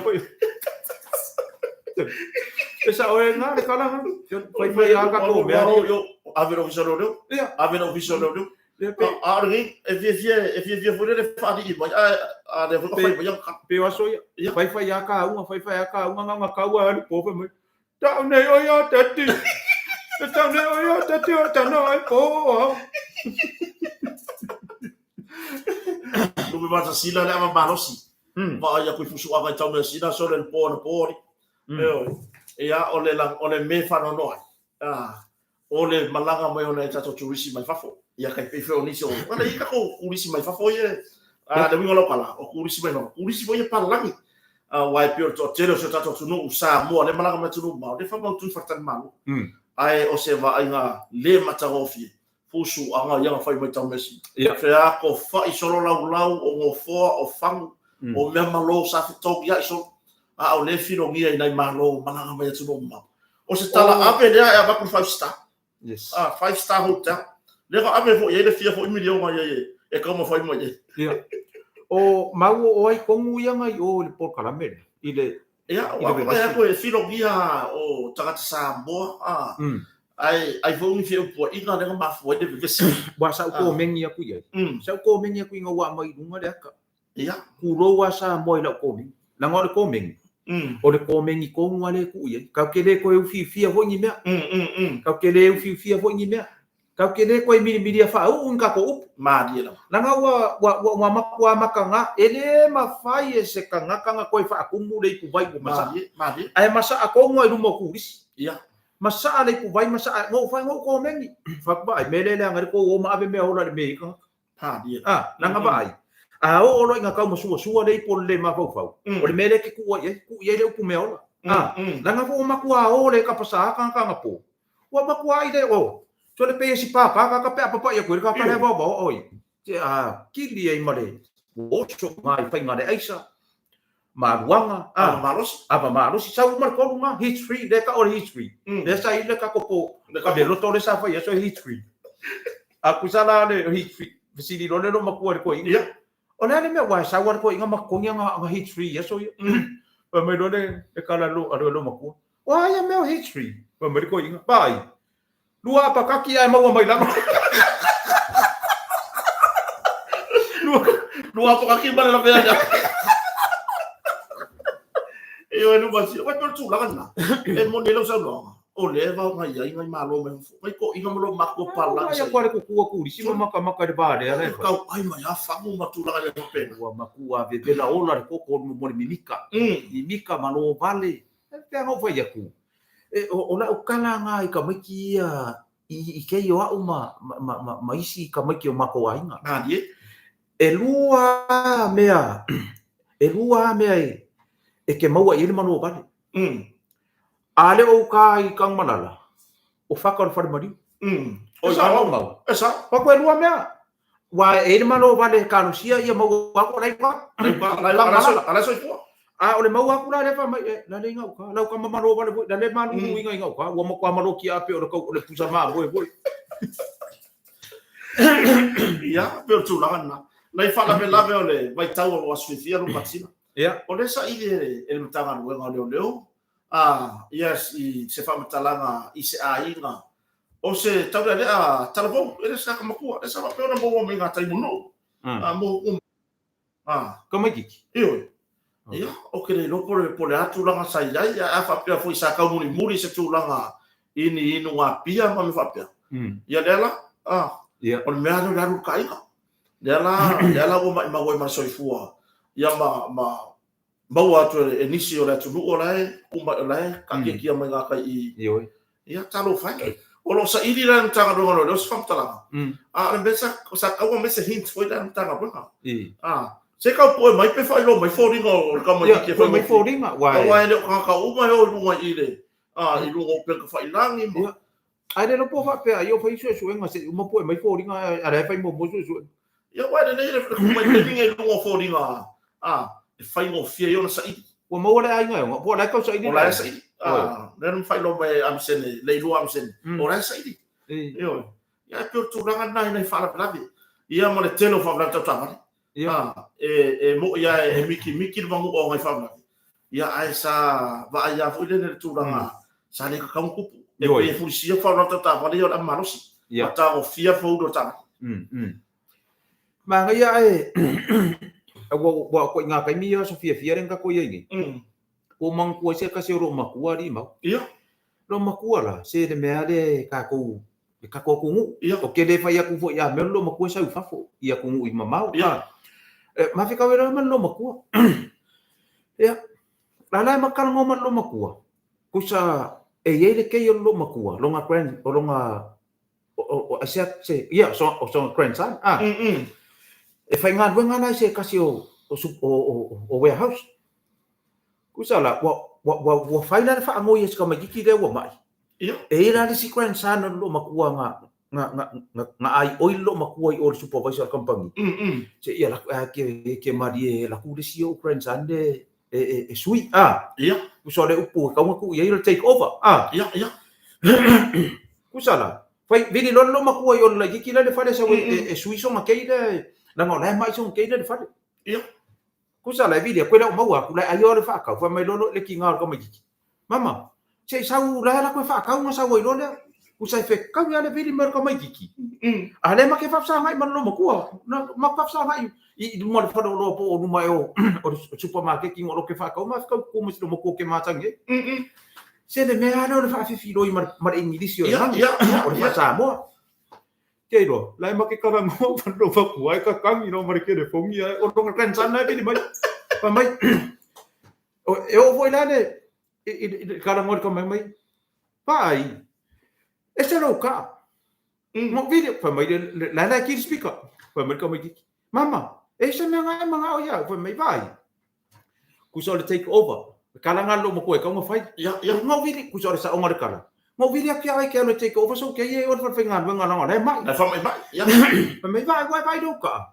Esa o nga le kala fai ya ka ko me yo avero visoro lo. Avero visoro lo. Argi e via fore le fadi mai a le fai ya pe wa so ya fai ya ka nga ka wa le po me. Ta ne o ya tati. Ta ne o ya tati o ta no ai po. Lu me mata sila le ama balosi. Va ya ku fusu ava tau me sila so le po na po. Ia o le me fa no noi. O le malanga mai o le tato turisi mai fafo. Ia kai pe fe o nisi o. Ala i ka ko kurisi mai fafo ye. Le winga lo kala o kurisi mai no. Kurisi foi pa langi. Wai pe o tele so tato tunu usa mo le malanga mai tunu ma. Le fa mo tun fatan ma. Ai o se va ainga le matarofi. Fusu anga ia fai mai tau mesi. Fe a ko fa i solo lau o ngo fo o fangu. O me malo sa fitok ia so. O le filo ngia nai malo malanga mai tunu ma. O se tala ape lea e abaku 5 star. Yes. 5 star hotel. Le ka ape fo ye le fia fo milion mai ye. E ka mo foi mo ye. Ia. O mau o ai kongu ia ngai o le por kalamere. Ile ia o ai ko e filo ngia o tagata Samoa. Ai fo ni fio po inga le ma fo de vesi. Wa sa ko mengi aku ye. Sa ko mengi aku inga wa mai dunga le aka. Ia. Ku ro wa sa moi la ko mengi. La ngore ko mengi. O le ko mengi ko ngale ku ye. Ka kele ko u fia ho ni mea. Ka kele u fia ho ni mea. Ka kele ko miri fa u ka ko up ma dia la. La nga wa makua makanga ele ma fai se kanga ko fa akumu le ku vai ko masa. Ma dia. Ai masa ako ngoi rumo ku ris. Ia. Masa ale ku vai masa ngo fa ngo ko mengi. Fa ba mele le ngari ko o ma ave me ola le me ka. Ha dia. La nga ba ai. O lo nga ka mo suwa le po le ma fau. O le mele ki ku ye le ku me ola. La nga fo makua o le ka pasa ka ngapo. Wa makua ide o. So le pe si pa ka pe apa ya ku ka le ba oi. Te kili ai mare. O so mai fa ngare aisa. Maruanga maros apa maros sa umar ko nga history le ka or history. Le sa ile ka ko le ka lo tole sa fa ya so history. Aku sala le history. Visidi lo le makua ko ia. Ona le me wa sa war ko inga makonga nga history ya so. Pa me lo le kala lo alo makua. Wa ya me history. Pa me ko inga pai. Lua apa kaki ai mau mai lama. Lua apa kaki mana la pea. Yo no masih, wah tu lah kan lah. Mo ni lo sa lo. O le va ngai malo me. Ngai ko inga mo mako pala. Ya kware ku ku di sima maka de ba de ale. Kau ai mai afa mo matu la le pena. Wa makua ve bela ola ko mo mimika. Mimika malo vale. Pe no foi ya ku. O la o kala nga ka miki I ke yo a ma isi ka miki o mako ainga. Na die. E lua mea e ke maua i le manu o vale. Ale o ka I kang manala. O whaka o whare mari. O sa mau. Esa. Wako e lua mea. Wa e le manu o vale ka nusia ia mau wako lai pa. Ala so ipo. O le mau aku la le fa mai la le ngau ka. La ka manu o vale la le manu inga ngau ka. Wa mo kwa manu ki ape o le pusa ma boe. Ia, pe tu la na. Nai fala me lave o le vai tau o asfixia no patina. Ia. O le sa I le mtanga no nga leo. Yes, I se fa mtalanga I se ainga. O se tau le telefon, ele sa ka makua, esa pe ona mo me nga tai no. Mo Como kiki. Io. Ia, o ke le no por atu langa sai ai, a fa pe foi sa ka muri se tu langa ini inu nga pia ma me fa pe. Ia dela, Ia. O me anu daru kaika. Dela o ma ma soifua. Ia mau atu e nisi o le atu o lai, kuma o lai, ka ke kia mai ngā kai I. Ia talo whai. O lo sa iri la ntanga ronga lo se whamtalanga. Le mesa, sa kaua mesa hint foi la ntanga wanga. Se kau poe mai pe whai lo mai fōringa o ka mai ki e whai mai fōringa. Wai leo ka uma o lunga I le. I lunga o peka whai langi ma. Ai le po fa pe ai o fai su nga se mo poe mai fōringa a le fai mo su. Ia wai le kuma te vinga lunga fōringa. E whai ngō fia I ona sa iri. Wa mo le ai ngai po la ka sa iri. O la sa iri. Nen whai lo mai amsene, leilua amsene. O la sa iri. Ia pe tu ranga nai whala pelavi. Ia mo le telo whamla tau tamari. E mo ia e miki wangu o ngai whamla. Ia ai sa va ai a fuile le tu ranga. Sa le ka kaunkupu. E pe fulisia whamla tau tamari o la marosi. Mata o fia faudo tamari. Ma ngai ai wa ko nga kai mia so fia renga ko yengi ko mang ko se ka se ro makua ri mau ia ro makua la se de me ale ka ko ngu o ke le fa ya ku fo ya me lo makua sa fa fo ia ku ngu I mamau ia ma fi ka wera man lo makua ia la makal ngo man lo makua ku sa e ye le ke yo lo makua lo nga grand o lo nga o asia se ia so grand san e fai ngā ruenga nai se kasi o warehouse. Kusala, wa fai nana wha angoi eska mai kiki rewa mai. E rani si grand sana lo makua nga ai oi lo makua I o supervisor company. Se ia laku ke mari e laku de si o grand sana e sui. Kusala upu kaunga ku ia ilo take over. Kusala, fai vini lo makua I o la kiki la de fare sa e sui so makeire la ngona mai so ke de fale ia ku sa la video ko la mau ku la ayo le fa ka fa mai lo le kinga ko mai mama se sa u la ko fa ka nga sa wo lo le ku sa fe ka ya le video mer ko mai kiki ale ma ke fa sa mai man lo ma ku ma fa sa mai I mo fa lo po no mai o supermarket king o ke fa ka ma ka ku mo mo ko ke ma tangi se le me ana le fa fi lo I mar inglisio ia o fa sa mo Keiro, lai ma ke karango pa no fa kuai ka kangi no mari ke de fongi ai o tonga kan sana ke mai pa mai o eu foi lá ne karango ko mai pai esse era o ca mo vídeo pa mai lá ki speaker pa mai ko mai mama esse me ngai manga o ya pa mai pai ku so le take over kalanga lo mo ko ka mo fai ya mo vídeo ku so sa o ngar kala mo vile kia ai ke no take over so ke ye or fa fingan wenga na le mai na fa mai ia mai vai do ka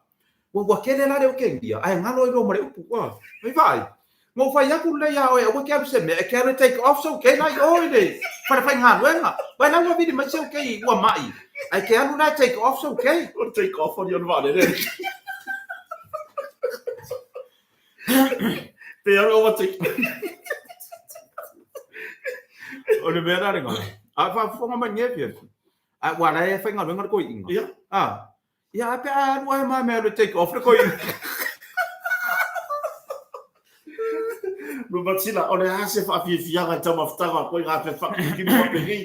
wo ke le la de ke dia ai ngalo I do mare upu wa mai vai mo fa ya ku le ya o ke se me ke no take off so ke lai o de fa fingan wenga vai na mo vile mai so ke wa mai ai ke no na take off so ke o take off on your vale de te aro o take o le vera renga a fa fonga mai nge wa la e fa nga nga ko inga Ia. ia pe a wa ma me le take off ko inga no batila o le ase fa fianga tama ftanga ko nga pe fa ki mo pe ni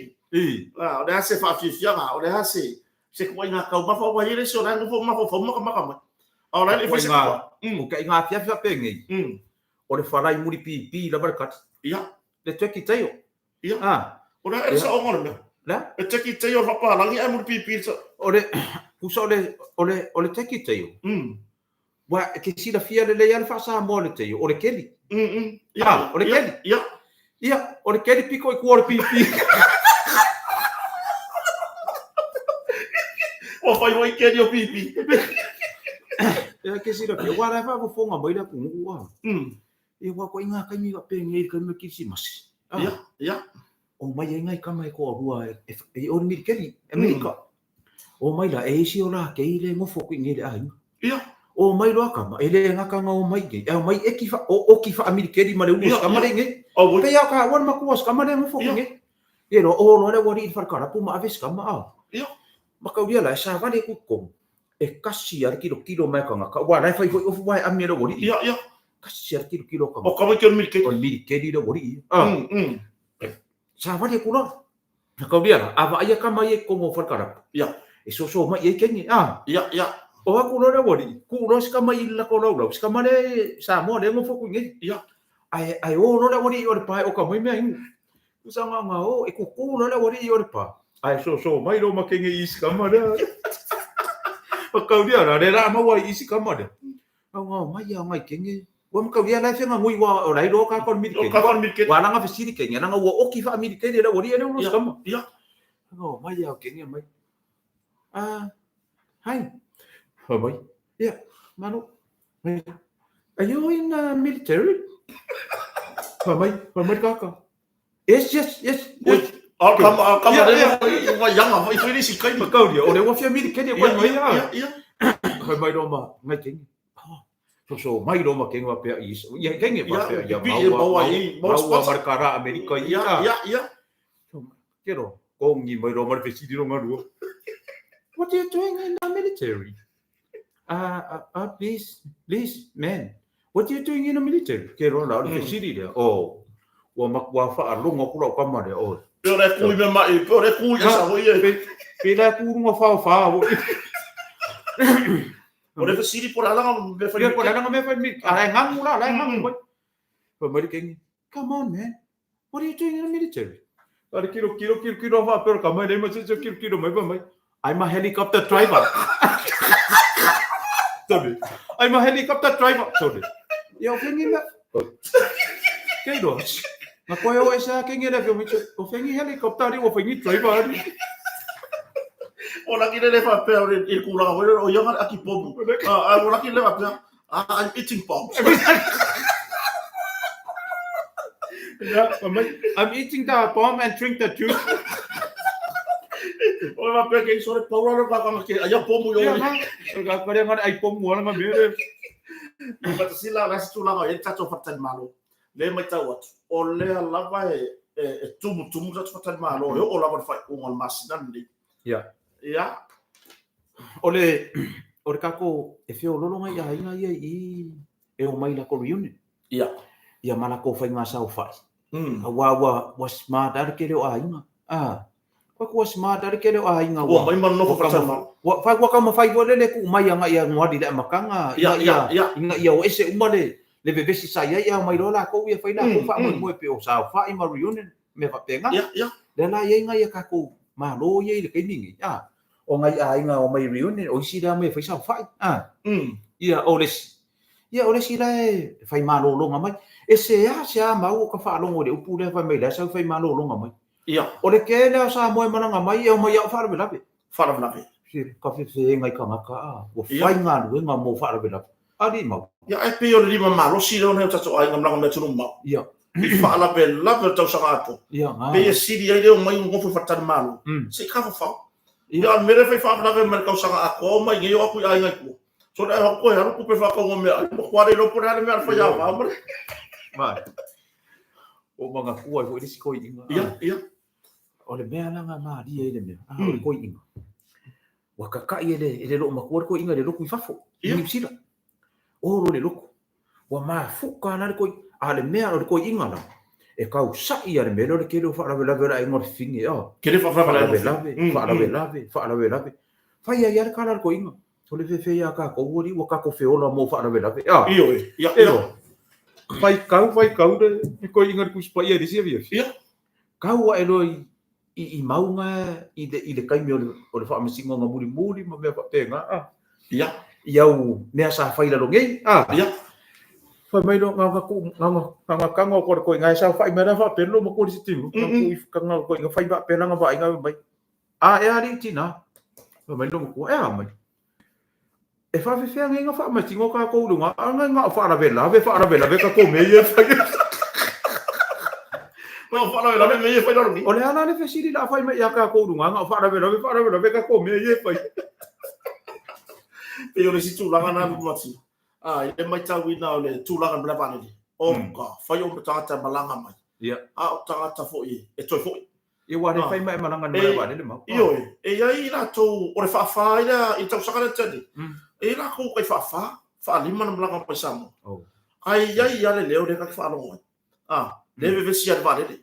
o le ase fa fianga o le ase se ko nga ka ma fa wa ile so na no ma fa ma o la le fa se o ka inga fia pe ngi o le farai muri pi la barkat ia le teki tayo ia o la e sa o ngona la e teki tayo fa pa langi e muri pi so o le kusa o le teki tayo wa ke si la fia le ya fa sa mo le tayo o le keli ia o le keli ia o le keli piko i kuore pi o fai wai keli o pi ia ke si la fia wa la fa mo fonga mai la ku wa e wa ko inga ka mi ga pe ngi ka me kisi mas ia o mai ngai ka mai ko rua e o mi keli amerika o mai la e si o la ke ile mo fo ku ngi le ai ia o mai lo ka ma ele nga ka nga o mai ge e mai e ki fa o ki fa amerikeri ma le u ka ma le ngi o pe ya ka wan ma ku was ka ma le mo fo ku ngi e no o no le wori far ka pu ma avis ka ma ia ma ka dia la sa va le ku ko e kasi ar kilo mai ka nga ka wa lai fa o wa a mi lo wori ia kasi ar kilo ka o ka mai ke o mi ke di lo wori sa va le ku lo ka dia la ava ia ka mai ko mo far ka ia e so mai e ke ni ia o aku lo wori ku lo ska mai la ko lo ska mai sa mo le mo fo ku ngi ia ai o lo le wori o le pa o ka mai me sa nga o e ku lo le wori o le pa ai so mai lo ma ke ngi is ka mai o ka dia la le la ma wa is ka mai nga mai ya mai ke ngi wa ma ka dia la fe nga ngui wa o lai lo ka kon mi ke wa la nga fesiri ke nga wo o ki fa mi ke le wori ele lo ska mai ia mai ya ke ngi mai hai mai yeah manu are you in military mai kaka yes o ka le wa yanga foi foi si kai ma kau dia o le wa fia mi ke dia ko mai ia mai do ma ngai ting so mai do ma ke ngwa pe is ya ke ngi ba pe ya ma markara amerika ia kero ko ngi mai do ma pe si do ngaru what are you doing in the military please, man. What are you doing in the military? Kero la le siri dia. Oh, wa fa longa ku la ka ma dia. Oh. Pore ku me mai, pore ku ya sa hoye. Pe la ku nga fa. Pore fa siri por ala me fa. Por ala me fa mi. Ala ngang la, ala ngang. Pa mari king. Come on, man. What are you doing in the military? Ala kilo fa pero ka mai nei ma se kilo mai ba mai. I'm a helicopter driver. Sorry. I'm a helicopter driver. Sorry. Eu fengi na. Que dos? Ma ko eu esa que ngera que me o fengi helicopter o fengi driver. O la kile le fa pe o ku la o yo aki pomu. O la kile le fa pe. I'm eating bombs. Yeah, I'm eating the bomb and drink the juice. O la pe que sore paura ka ka que aya pomu yo. Ka ka nga ai pomu wala nga mere. But sila la stu la e tato fatan malo. Le mai tau atu. O le lava e tumu tato fatan malo. O lava fa o ngal masinan ni. Ya. Ya. O le kako e feo lolo ngai ai nga e o mai la ko reunion. Ya. Ya mala ko fa nga sa o fa. Wa smart ar ke le o ai nga. Ko smart ar ke le o ai nga. Wa mai man no fatan malo. Wa fa ka ma fai le ku mai nga ia ngwadi le makanga. Ya. Inga ia o ese umale le bebesi saya ia mai rola ko ia fai la ko fa mo pe o sa fa i ma reunion me fa penga. Ya. Le la ia nga ia ka ko ma lo ia le ke ningi. O ngai ai nga o mai reunion o si da me fai sa fa. Ia o le si la fai ma lo nga mai. Ese ya ma o ka fa lo ngode upu le fa mai la sa fai ma lo nga mai. Ia. O le ke le sa mo mana nga mai o mai fa be la be. Fa la be. Ka fe ngai ka ngaka o fai nga lu nga mo fa be la. Ali mau. Ya e pe o lima malo si lo ne tato ai ngam me tunu mau. Ia. Fa la be tau sanga ato. Ia. Pe si di ai o mai ngo fa fatan malo. Se ka fa. Ia mere fa la be mer ka sanga ako mai ngi o ku ai ngai ku. So da ko ha ku pe fa ko me ai ko kware lo por ale me fa ya va. Vai. O manga ku ai ko isi ko inga. Ia. o le mea langa ma dia ile mea o ko inga wa ka ile lo ma ko inga le lo ku fafo ni sila o le lo wa ma fuka na ko ale mea o ko inga la e kau sai ale mea le kelo fa la vela ai ngor fingi o Kere fa la lave fa ia kala ko inga o le fe ia ka ko uri wa ka ko fe ona mo fa la vela ya Ia. Fai kau de ko inga ku spa ia disia via Ia. Kau wa eloi i maunga i de kai me o le fa masingo nga muri ma me fa tenga Ia. Iau mea sa fai la longei Ia. Fai mai no nga kanga ko ngai sa fai me na fa pelo mo ko sitingu ka kanga ko nga fai ba pela nga ba nga mai e ari tina fai mai no ko mai e fa fe nga fa masingo ka ko lunga nga fa la vela ka ko me ye fai No, fa la me fai dormi. o le ana le fesiri la fai mai ka ko lunga nga fa la vela ka ko me ye fai Pe o le situ langa na mati. Ile mai tau ina o le tūlanga mla paneli. O ka, whai o tangata malanga mai. Ia. O tangata fo i, e toi fo i. I wale fai mai malanga mla paneli mau. Io e ai la tau, o le whawha i tau sakana tani. E la kou kai wha lima na malanga pai samo. Ai ale leo le kaki whanonga. Le vevesi ale paneli.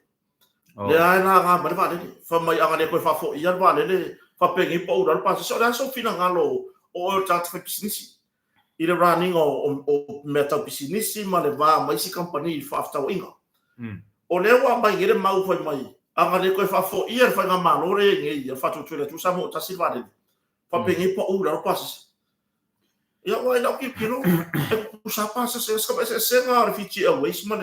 Le ai na ngā mani paneli. Wha mai anga le koe whafo i ale paneli. Wha pengi pa ura le pasi. So le aso fina ngalo o tata whai pisinisi. I le running o mea tau pisinisi ma le wā maisi company i whaaftau inga. O leo a mai ngere mau whai mai. Anga le koe whafo i ar whai ngā manore ngei i ar whatu tuele tu samo o tasi vare. Whapengi pa ura o pasi. Ia wai lau ki kiro. E kusapa sa se ngā Refugee Airways ma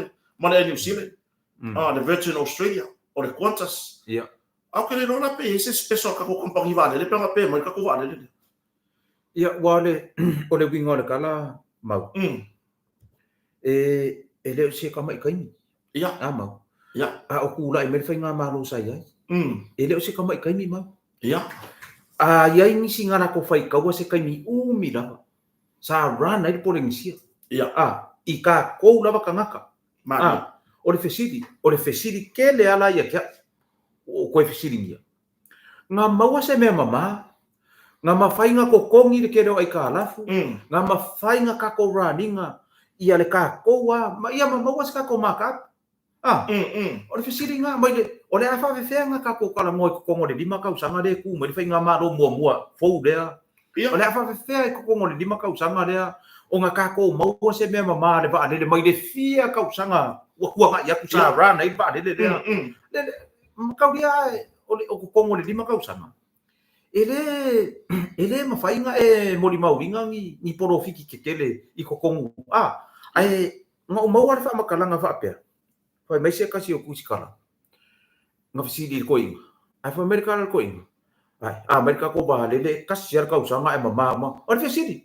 le New Zealand. Le Virgin Australia. O le Qantas. Ia. Au ke le nona pe ese special kako kompangi vare. Le penga pe mai kako vare le. Ia wale o le winga o le kala mau. E leo se ka mai kaini. Ia. Mau. Ia. O kula i me fai ngā malo sai ai. E leo se ka mai kaini mau. Ia. Iai nisi ngana ko fai kaua se kaini umi lava. Sa rana i pole ngisia. Ia. I ka kou lava ka ngaka. Mani. O le fesiri ke le ala ia kia. O koe fesiri ngia. Ngā maua se mea mama. Ngā mawhainga ko kongi le kere o ai ka alafu. Ngā mawhainga ka ko raninga. Ia le ka koua. Ma ia maua se ka ko maka. O le fesiri ngā. O le awha wewhea ngā ka ko kala ngoi ko kongo le lima kausanga le ku. Ma le whainga maro mua. Fou lea. O le awha wewhea ko kongo le lima kausanga lea. O ngā ka ko maua se mea mama le vaa le mai le fia kausanga. Wakua ngā iaku sa rana i vaa le lea. Makau lia o ko kongo le lima kausanga. Ele mawhainga mori mauinga ni porofiki kekele i kokongu. Ngā umau are wha makalanga wha apea. Whai mai se kasi o kusikala. Ngā whisiri ko inga. Ai wha Amerika ala ko inga. Amerika ko baha lele kasi ar kausanga e mama. Ore whisiri.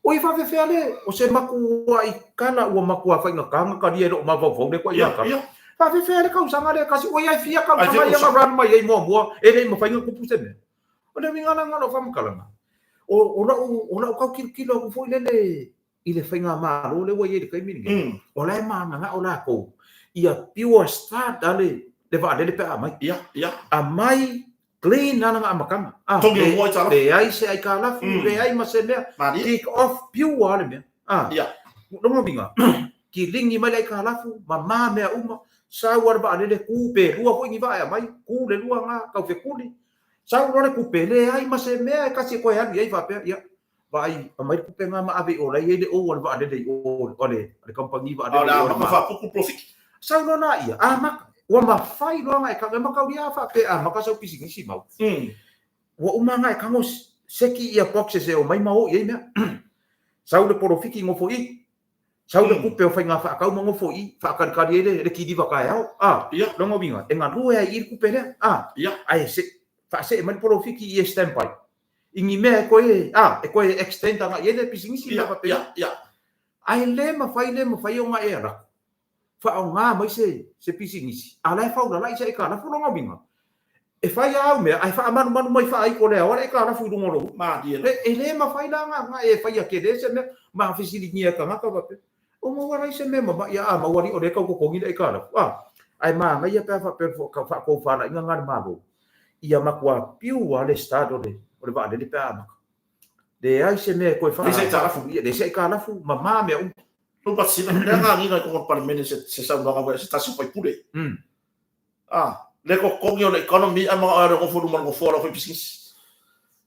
O i whawewhea le. O se makua i kala ua makua whainga kanga ka rie lo mawawau le kwa iaka. Whawewhea le kausanga le kasi o iai fia kausanga i anga ran mai ei mua. Ele i mawhainga kupu se me. O le mingana ngalo whamakalanga. O lau kau kilo ku foi lele i le whainga mālo le wai e le kaimininga. O lai maanga o la kou. Ia pure start ale le wha lele pe a mai. Ia. A mai clean nana ngā makanga. Tongi o moi tala. Le ai se ai ka lafu, le ai ma se mea. Kick off pure ale mea. Ia. Longa minga. Ki lingi mai lai ka lafu, ma mā mea uma. Sa wara wha lele ku pe lua foi ngi vai a mai. Ku le lua ngā kau fe kuli. Sau rore kupele ai ma se mea kasi ko ya ai va pe ya vai mai kupe nga ma ave o lai ele o va de o le company va de o ma fa pouco profit sau no na ia ma o ma fai lo nga ka ma ka dia fa pe ma ka sau pising si mau o uma nga ka mo seki ia boxe se o mai mau ia me sau le profit ngo foi sau le kupe o fai nga fa ka mo foi fa ka ka ele le ki di va ka ya lo ngo binga e nga rua ia kupe le ia ai se fa se man profiki i standby ingi me ko ko extend nga ele pisingisi ia ai le ma fai o nga era fa o nga mai se pisingisi ala fa ula lai se ka na fu nga binga e fai au me ai fa manu mai fa ai ko le ora e ka na fu ngolo ma di ele ma fai la nga e fai ke de se me ma fisili ni ka nga ka ba pe o mo wara se me ma ia ma wari o le ka ko ngi le ka na ai ma ia pe fa pe ka fa ko fa la nga nga ma bo ia makua piu ale estado le va le pa maka de ai se me ko fa de se ka la fu mama me no pasina le nga ngi ko par mene se sa no ga se ta su pai pure le ko kongi o le economy ama ora ko fu mo ko fora foi business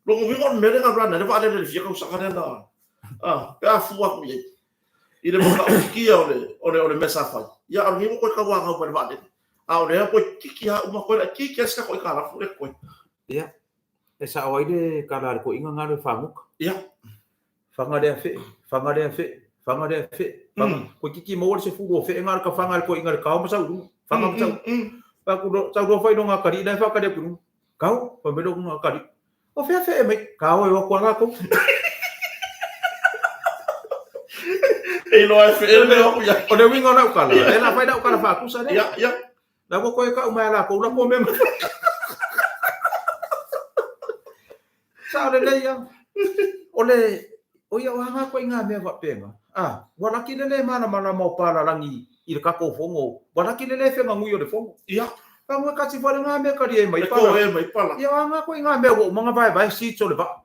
lo ko vingon mele nga rana le va le fia ko sa ka na pe a fu aku ye ile mo ka ki ole mesa fa ya ar ni ko ka wa ga pa va le le ko ki ha uma ko ki ska ko ka la fu le ko ya esa oi de kala ko inga ngare famuk ya fanga de fe ko ki mo se fu do fe ngar ka fanga ko inga ka mo sa u fanga mo sa pa ku sa do fai no nga kari dai fa ka de ku kau pa me do nga kari o fe me ka o ko nga ko e lo fe le o de winga na kala e la fai da kala fa ku sa de ya la ko ka uma la ko la ko me sa le ya ole o ia wanga ko inga me va penga wala ki le mana mo para rangi i ka ko fongo wala ki le fe ngui o le fongo ya ka mo ka si fa nga me ka ri mai pala ia wanga ko inga me wo manga vai si so le va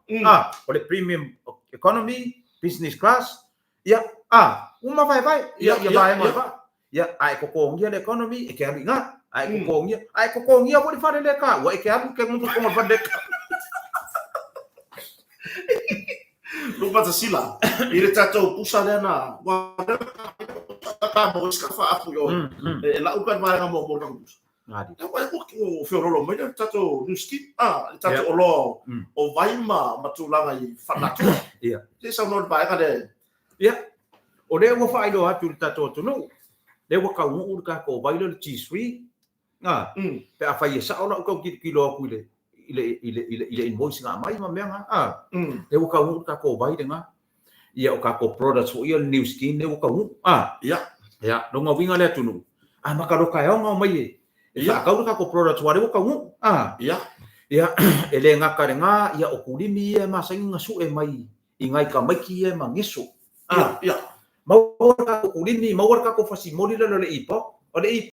o le premium economy business class ya uma vai ya vai mai va ya ai ko ngia le economy e ke nga ai ko ngia wo le fa le ka wa e ke abu ke mo ko fa de lu pata sila ile tato pusa lena wa ka mo ska fa afu yo la u kan va mo ka pusa ngadi ta wa ko fe rolo me tato lu ski tato lo o vaima matulanga I fanatu ia se sa no ba ka de ia o le wo fa ilo atu tato to no le wo ka u ka ko vailo G3 pe a fa sa ola ko kilo ku ile invoice nga mai ma menga le wo ka u ka ko vai denga ia o ka ko products o ia new skin le wo ka u ya no nga winga le tunu maka ro ka nga mai ia ka ka ko products wa le wo ka u ya ele nga ka nga ia o kulimi e ma singa su e mai ingai ka mai ki e ma ngeso ya mau ka ko kulimi mau ka ko fasi moli le ipo o le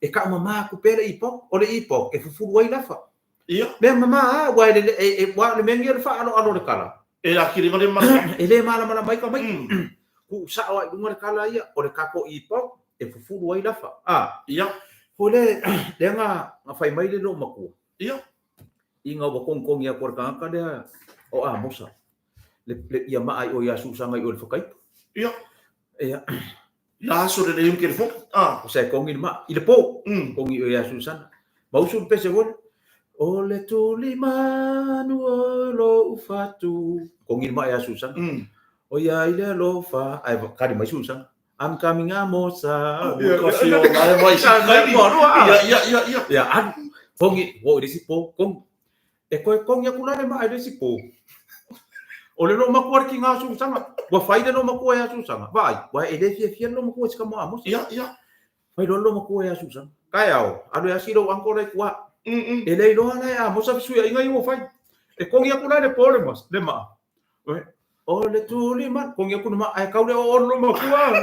e ka mama ku pele ipo o le ipo e fu wai lafa ia me mama wa le wa le mengi fa alo le kala e akiri ngale ma ele mala mai ka mai ku sa wa dunga le kala ia o le kako ipo e fu wai lafa ia hole le nga fai mai le no maku ia inga wa kong ia por ka ka de o mosa le ia mai o ya su sanga o le fakai ia ia la so de yum ke fo o sai kong ma ile po kong o ya su sana mau su pese won o le tuli manu o lo ufatu kong ma ya su sana o ya ile lo fa ai ka di mai su sana I'm coming amosa because you are mai sa ya an kong wo di si po kong e ko kong ya kula ma ai si po o le no makuar ki nga su sanga wa faida no makuar ya su sanga vai wa ele fie no makuar ska mo amos ya vai no makuar ya su sanga kai ao alo ya siro anko le kwa ele no ala ya mo sa su ya inga yo fai e kong ya kula le problemas de ma o le tuli man kong ya kuna ai ka le o no makuar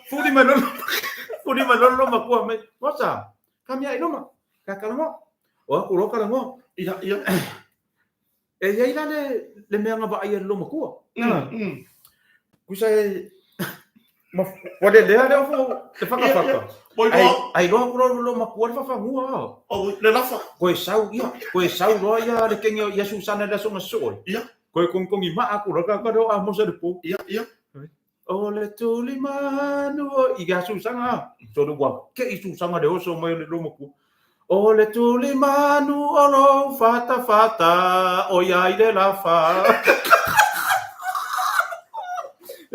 fudi man no makuar me mosa kamia ino ma kakalo o ku ro kala mo ia e ia ina le mea ngava ai lo makua ku sai ma pode le ale o te faka ai lo lo makua fa ngua o le lafa ko sau lo ia le kenyo ia susana da so so ia ko kong ima aku ro ka do a mo se po ia o le tuli manu i ga susana so do wa ke i susana de o so mai lo makua o le tuli manu o lo fata o ia ile la fa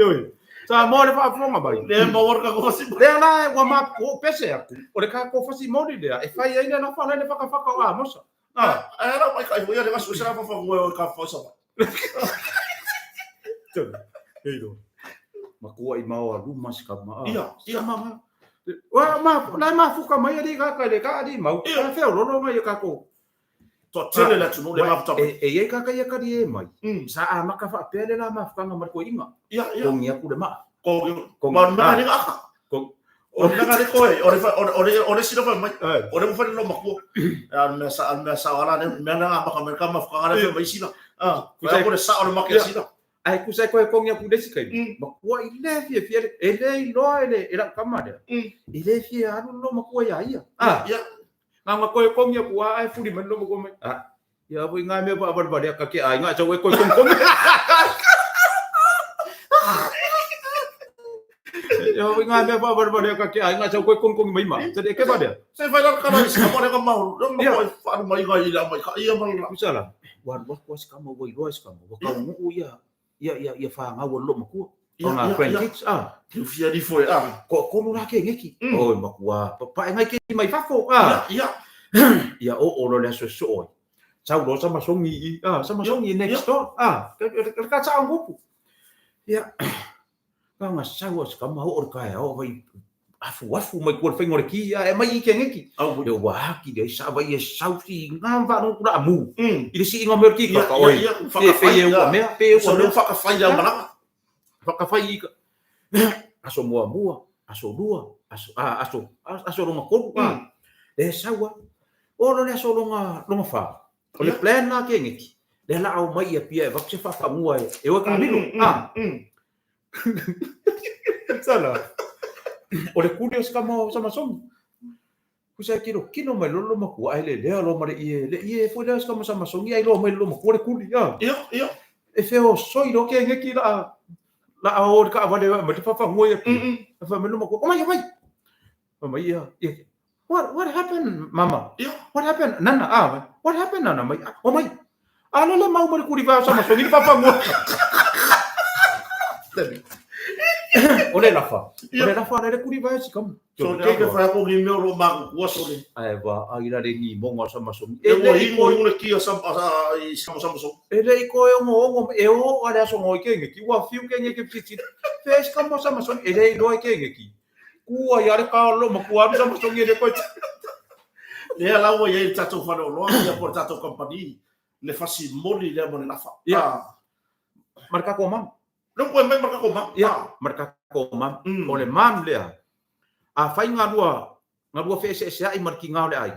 oi sa mo le fa fonga bai le mo worka ko si le la wa ma o pese aku o le ka ko fasi mo le e fa ia ile la fa le fa mosa era mai kai ia le masu sa fa mo ka fa sa Eiro. Makua i mau alu mas ka ma. Ia mama. Wa ma fuka mai ali ka le ka di mau. Ka fe lo mai ka ko. To tele la tunu le ma fa. E ka ka di mai. Sa a ma ka fa pele la ma fuka ma ko inga. Ia. Ko ngia ku le ma. Ko ma ni aka. Ko O nga le koe, ore sino fa mai. Ore mo fa no maku. Al mesa wala ne me na ba ka ma fa ngale fa mai sino. Kusa ko sa ore makia sino. Ai kusa ko ko nya pudesi kai. Makua ile fie ele lo ele era kamada. Ile fie anu lo makua ya ia. Ya. Nga ko ko nya kuwa ai fudi man lo ko mai. Ya bo nga me ba ba dia ka ke ai nga cho ko ko ko. Ya bo nga me ba ba dia ka ke ai nga cho ko ko mai ma. Jadi ke ba dia. Sai vai lá kana sa mo ka mau. Lo mo fa mai ga ila mai ka ia mal. Usala. Wan bo ko ska mo bo ilo ska mo. Ka mo ya fa nga wo lo makua. Nga friends Tu fia di foi ko la ke ngeki. Oh makua. Pa ngai ke mai fa fo Ya. Ya o lo le so. Sau đó sama songi next door ka sa ang buku ya ka nga sau ka mau or ka ya o vai afu mai ko fai ngor ki ya mai ke ngeki yo wa ki de sa vai sau si ngam va no kura mu ile si ngam ki ka oi fe o me pe o no fa ka fai ya mala fa ka fai ka aso mua aso dua aso lo ko de sawa o lo le aso lo fa o le plan na ke ngiki le la au mai pia va se fa ngua e o ka milu sala o le curious ka mo sama som kusa kino mai lo ma ku ai le lo ma le fo le ska mo sama som ai lo mai lo ma ku le kuli ya e fe o soi lo ke ngiki la o ka va le ma fa ngua fa me lo ma ku o mai ya What happened, Mama? Yeah. What happened, Nana? What happened, Nana? Oh my! Ano le mau mo kuriba sama so ni papa mo. Ole lafa le kuriba si kam. So ke fa ko ni me lo ma ko so le. Ai ba ai la de ni mo sama so. E mo le ki sa so. Ele ko ngo e o ala so ngo ke ngi wa fiu ke ngi ke piti. Fes kam sama so ele do ke ngi. Kua ya le ka lo ma kua bisa mo ngi de ko. Le ala wo ye tato fa lo ya por tato compagnie. Le fasi moli le mo na fa. Ya. Marca ko mam. No puede mai marca ko mam. Ya, marca ko mam. O le mam le. A fai nga dua FSSA i marki nga le ai.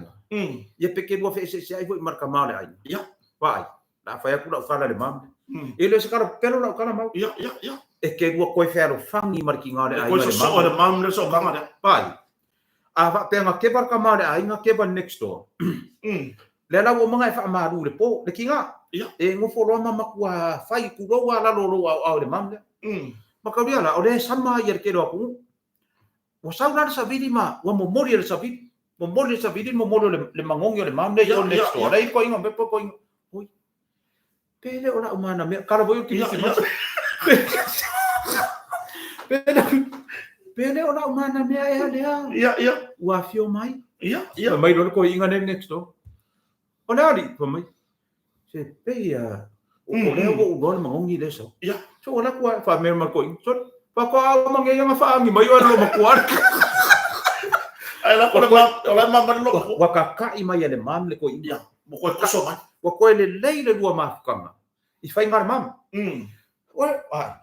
Ye peke dua FSSA i marka ma le ai. Ya. Vai. Da fai aku da fala le mam. Ele se cara pelo la cara mau. Ya. E ke dua ko fero fangi marki nga le ai. Ko so le mam le so kanga de. Vai. A va pe nga ke barka ma le ai nga ke ba next door. Le la wo mga fa maru le po le kinga. E ngo fo lo mama kwa fai ku lo wa la lo au le mam le. Maka dia la o le sama yer ke do aku. Wa sa la sa vidi ma wa mo mori le sa vidi. Mo mori le sa vidi mo mori le mangongi le mam le yo next door. Dai ko inga be po ko inga. Oi. Pele ora umana me kala boyo ki si ma. Pele ora umana me ai le. Ya. Wa fio mai. Ya. Mai do ko inga ne next door. Ona ali ko mai. Se pe ya o le o lo mangongi le so. Ya. So ona ko fa me ma ko so pa ko mangi nga fa ngi mai o lo ma ko. Ai la ko la ma lo. Wa ka i mai le mam le ko ya. Mo ko so mai. Wa ko le le lua ma kanga. I fai ngar mam.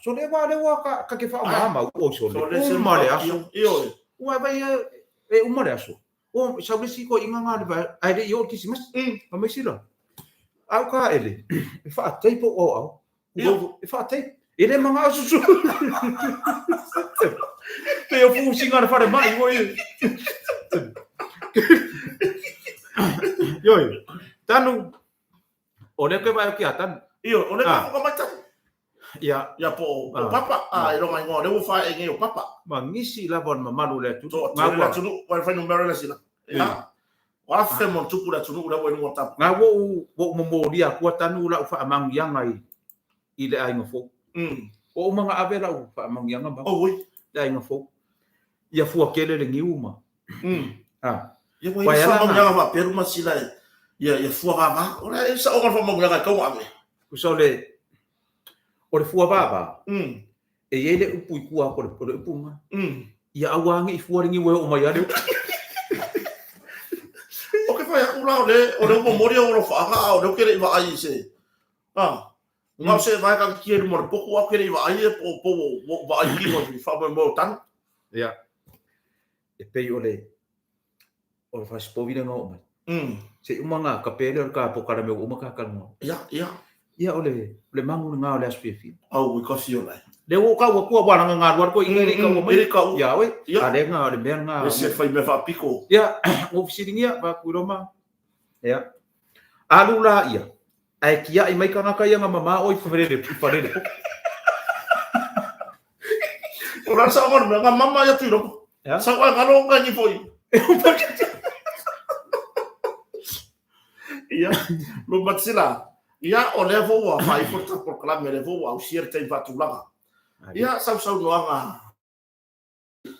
So le wa ka ke fa mama o so le ma le aso. Io. Wa vai e uma le aso. O sa bisi ko inga nga ba ai de yo kisimas. Ma me sila. Au ka ele. E fa tape o au. E fa tape. Ele manga aso. Pe o fu singa fa de mai wo. Yo. Tanu. Ole ke vai ki atan. Io, ole ko macam. Ya po papa. I don't mind ngode wo fa e ngi papa. Mangisi la bon mamalu le tu. Ngwa tu wa fa numero le sila. Ya. Wa fe mon tu pula tu ura wo ngo tap. Nga wo mo dia ku tanu la fa amang yang ai. Ile ai ngofo. O mga avela u fa amang yang ba. Oh oui. Ai ngofo. Ya fu akele le ngiuma. Ya wo fa amang yang ba peru masila. Ya fu ba. Ora esa o fa amang yang ka wa me. Kusole o le fua baba. E ele upu ikua ko le upunga. Ia awangi i fua ringi we o mai ale. O ke fa ya kula o le mo mori o fa o le ke le va ai se. Ngau se vai ka ki mo po ko ke le va ai po va ai ki mo fa mo tan. Ya. e pei ole faz povida ngau mai se umanga kapele o ka pokara me uma ka kalmo ia ole mangu ngau le aspefi au ko fio lai le o ka wa ku wa nga war ko ingeri ka mai ya we ale nga le ben nga se fai me fa pico ia o fisiringia ba ku roma ia alula ia ai kia i mai ka nga ia nga mama o i farele ora sa ngor nga mama ya tiro sa wa ngalo nga ni foi ia lo matsila ia o level wa fai porta por clame level wa usier te vatulaga ia sau noanga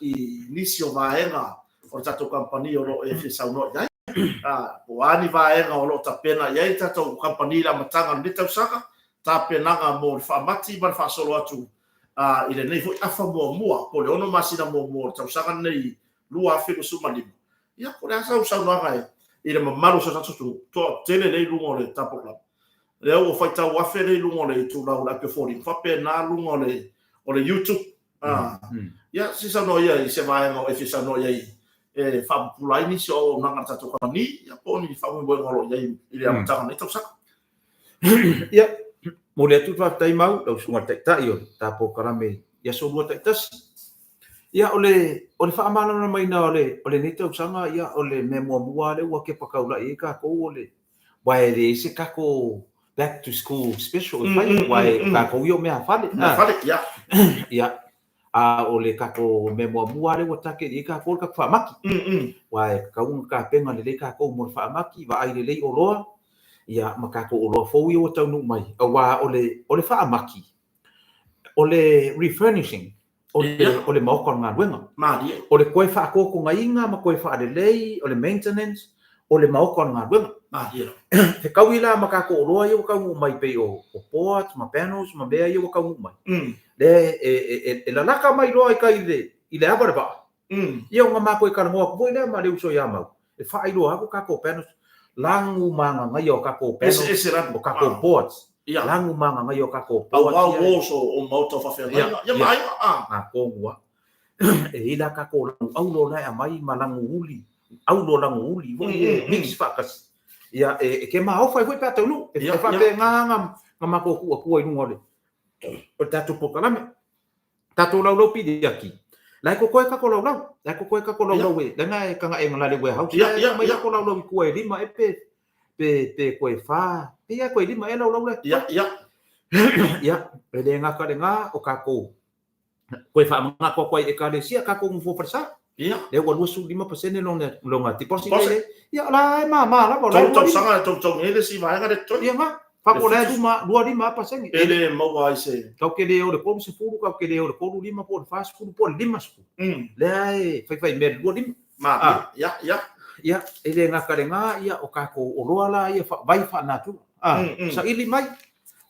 inicio vaenga o tato company o lo e sau no ia o ani vaenga o lo tapena ia tato company la matanga ni tau saka tapena mo famati bar fa solo atu ile nei foi afa mo po le ono masina mo tau saka nei lua fe su mali ia ko la sau noanga ile mamalo sa tatu to tele nei lungo le tapo club le o fai tau afe nei lungo le tu la ke fori fa pe na lungo le o le YouTube ia si sa no ia se vai no e sa no ia e fa pulai ni so na ngata to ni ia po ni fa mo ngolo ia ile am tanga ni to sa ia mo le tu fa tai mau o sunga tai o tapo karame ia so lu tai tas ia ole fa amana na mai na ole ni to sanga ia ole me mo le wa ke pakaula e ka ko ole vai le se ka ko back to school special vai ka ko yo me afale ia ia ole ka ko me mo le wa take e ka ko ka fa maki vai ka un ka penga le ka ko mo fa maki va ai le o loa ia maka ko o loa fo yo tau nu mai wa ole fa maki ole refurnishing ole mau kon nga wenga ole koe fa ko nga inga ma koe fa lei ole maintenance ole mau kon nga wenga te kawila maka ko loa yo ka mai pe o port ma panels ma be yo ka mai le e la laka mai loa ka ile aba ba yo nga ma koe ka mo ko le ma le uso ya mau e fa ilo ako ka ko panels langu manga nga yo ka ko panels o ka ko ports langu manga nga yo ka ko ports au so o moto fa fe ya mai ko wa e ila ka ko au lo na mai malangu uli au lo langu uli vo mix fakas ia e ke ma ofa foi pa tau e fa pe nga ma ko ku i ngole o tatu po kana tatu lo pidi aki la ko ka ko lo la ko ka ko lo we la nga e ka nga e ngala le we house ya mai ko lo ku e lima e pe ko e fa ia ko e lima e lo le ia e le nga ka le nga o ka ko e fa nga ko e ka le sia ka ko mo fa ia le wa lu 5% longa deposit ia la ma la bo to sanga to ele si vai ga de to ia ma fa ko le 2% ele mo vai se ka ke le o le ko se fu ka ke le o le ko 5 po fa fu po 5 fu le ai fa me 2 ma ia ele nga ka le nga ia o ka ko o roa la ia vai fa na tu sa ili mai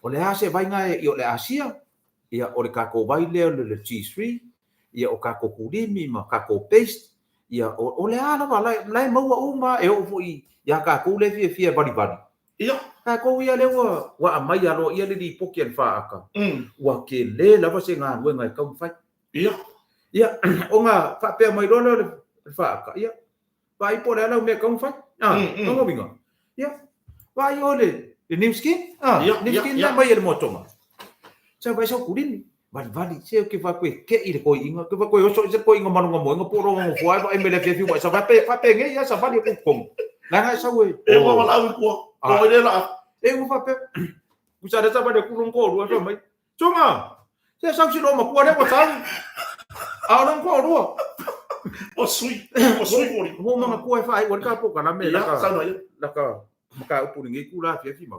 o le ase vai nga i o le asia ia o le ka ko vai le cheese ia o ka ko kulimi ma ka ko paste ia o le ala va lai mau uma e o foi ia ka ko le fie bari ia ka ko ia le wa mai alo ia le di pokian fa aka wa ke le la va se nga we ngai ka fa ia o nga fa pe mai lo le fa aka ia vai por ela me ka fa no bingo ia vai ole new skin new skin na mai el motoma sa vai so kulimi vale se que va que ir ko inga que va ko yo so se ko inga manu mo nga poro mo foi va emele fi wa sa va pe nge ya sa va ko kom la nga sa we e wa la ko ele la e mo fa pe ku sa sa va de ku ko ru so mai chunga se sa si lo ma ku le ko sa a lo ko ru o sui mo ma ku fa ai wa ka po kana me la ka ma ka pu ngi ku la fi ma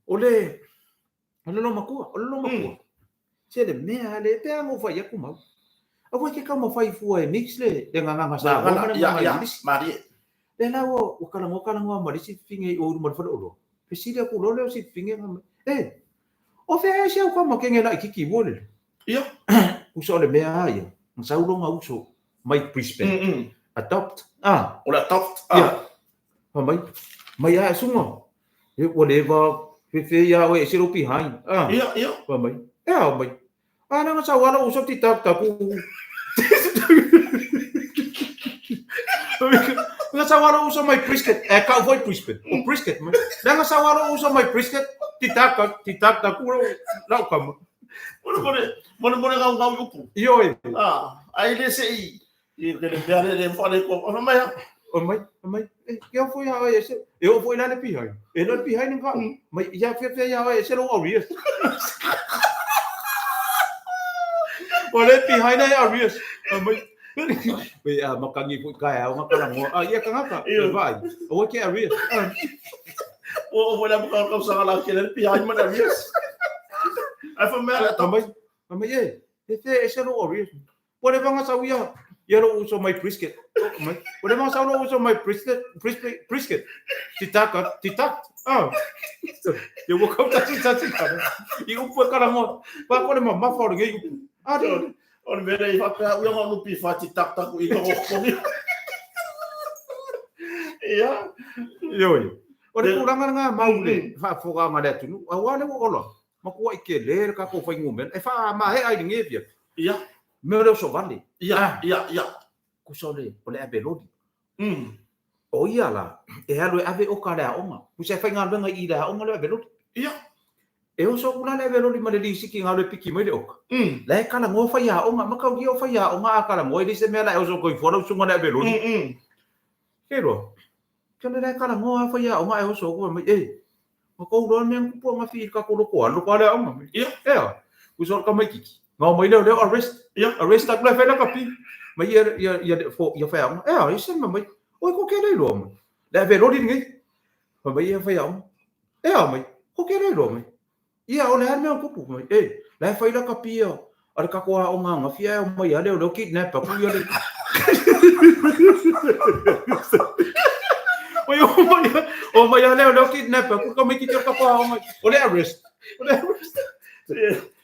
ole lo ma ku se le mea le pe mo fa ya ku mau a voi ke ka mo fa fu e mix le de nga nga sa ya mari le la o ka ngo ma si finge o mo fa lo pe si le ku lo le si finge o fe se ko mo ke ngela ki vole ia ku so le mea ya sa u lo nga uso mai Brisbane adopt o la adopt pa mai ya sungo e whatever fe ya we se lo pi hai ia pa mai mai ana nga sa wala usap ti tap tapu Nga sawalo uso mai brisket. Ka voi brisket. O brisket. Nga sawalo uso mai brisket. Titak kuro lau kamu. Mone ngau yupu. Iyo Ai le sei. I ke le bea le fale ko. Mai. O mai. Ke foi ha ese. Eu foi lá le pihai. E no pihai nunca. Mai ya fe ya ese lo Arias. O le pihai na Arias. Mai. Bây giờ mà cần gì cũng cài áo mà cần làm ngồi iya kan ngaka vai o ke Arias O wala mo ka sa kala ke le pihai man Arias. Ai fa mela to. Mai ese lo Arias. Pode banga sa uya. Ya lo uso mai brisket. Pode banga sa lo uso mai brisket. Titak. Eu vou contar isso assim, cara. E o pô cara mo. Pa ko le mamma fa ngai. On vede i fa uya ngau pi fa titak i ko ko ni. Iya. Yo. Ore kurang nga mau le fa foga nga le tunu. Awale o olo. Ma ko i ke le ka ko fa ngumen. E fa ma he ai ngevia. Iya. Meu so vale. Iya. Ku so le ole abe lodi. O ia la. E alo ave o ka le onga. Ku se fa nga nga i da onga le abe lodi. Iya. E o so kuna le velo li male lisi ki ngalo piki mai le oka. La kala ngo fa ya onga makau ki o fa ya onga kala ngo i se mela e o so ko fora so ngona velo. Kero. Kena le kala ngo fa ya onga e o so ko mai Ma ko ro men ku po ma fi ka ko lo ko lo pa le onga. Ia. Ku so ka mai kiki. Ngo mai le arrest. Ia, arrest tak le fa na ka pi. Mai ya fo ya fa onga. Ia, i se mai. Oi ko ke le lo. Le velo li ngai. Mai ya fa ya onga. Ia mai. Ko ke le lo mai. Ia o le ame o kupu mai. La fai la kapia. Ara ka koa o nga fia o mai ale o kidnap ku ia le. O mai ale o kidnap ku ka mai ki ka koa o mai. O le arrest.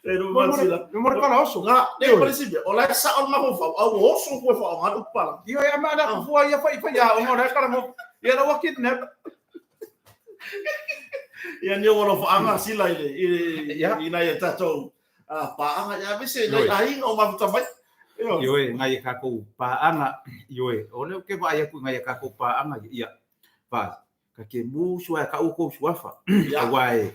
Pero masila. Me mor kala oso. Nga, ne prinsipio. O la sa on ma ko fa. O oso ko fa nga du pala. Ia ya ma na ku ia fai ya o nga kala mo. Ia la kidnap. Ia ni ora fa anga sila ile ina ia tatou pa anga ya bese nei ai o ma tamai yo ngai ka ko pa anga yo o le ke va ia ku ngai ka ko pa anga ia pa ka ke mu su ka u ko su afa wai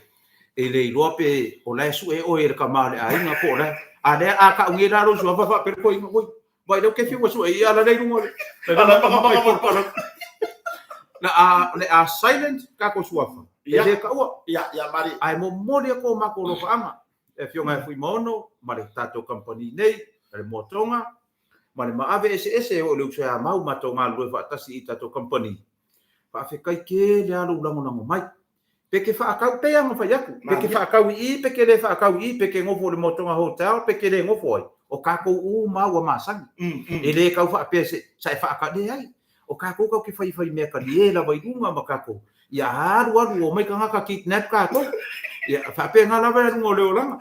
ele lope o la su e o e ka ma le ai nga po la a le a ka ngi la ro su afa fa per ko ngoi vai do ke fi su e ala le ngo le a silent ka ko su afa Ia ka ua. Ia mari. Ai mo mole ko mako lo faanga. E fionga fui mono, mare tato company nei, le motonga, mare ma ave ese o le usa mau matonga lo fa tasi i tato company. Fa fe kai ke le alu lango na mai. Peke fa akau pe anga fa yaku. Peke fa akau I, peke le fa akau I, peke ngofo le motonga hotel, peke le ngofo ai. O ka ko u ma wa masang. E le kau fa pe se sai fa ka de ai. O ka ko ka ki fai me ka le la vai dunga makako. Ya haru o mai kanga ka kidnap ka ko ya fa pe nga na ba ngo le ola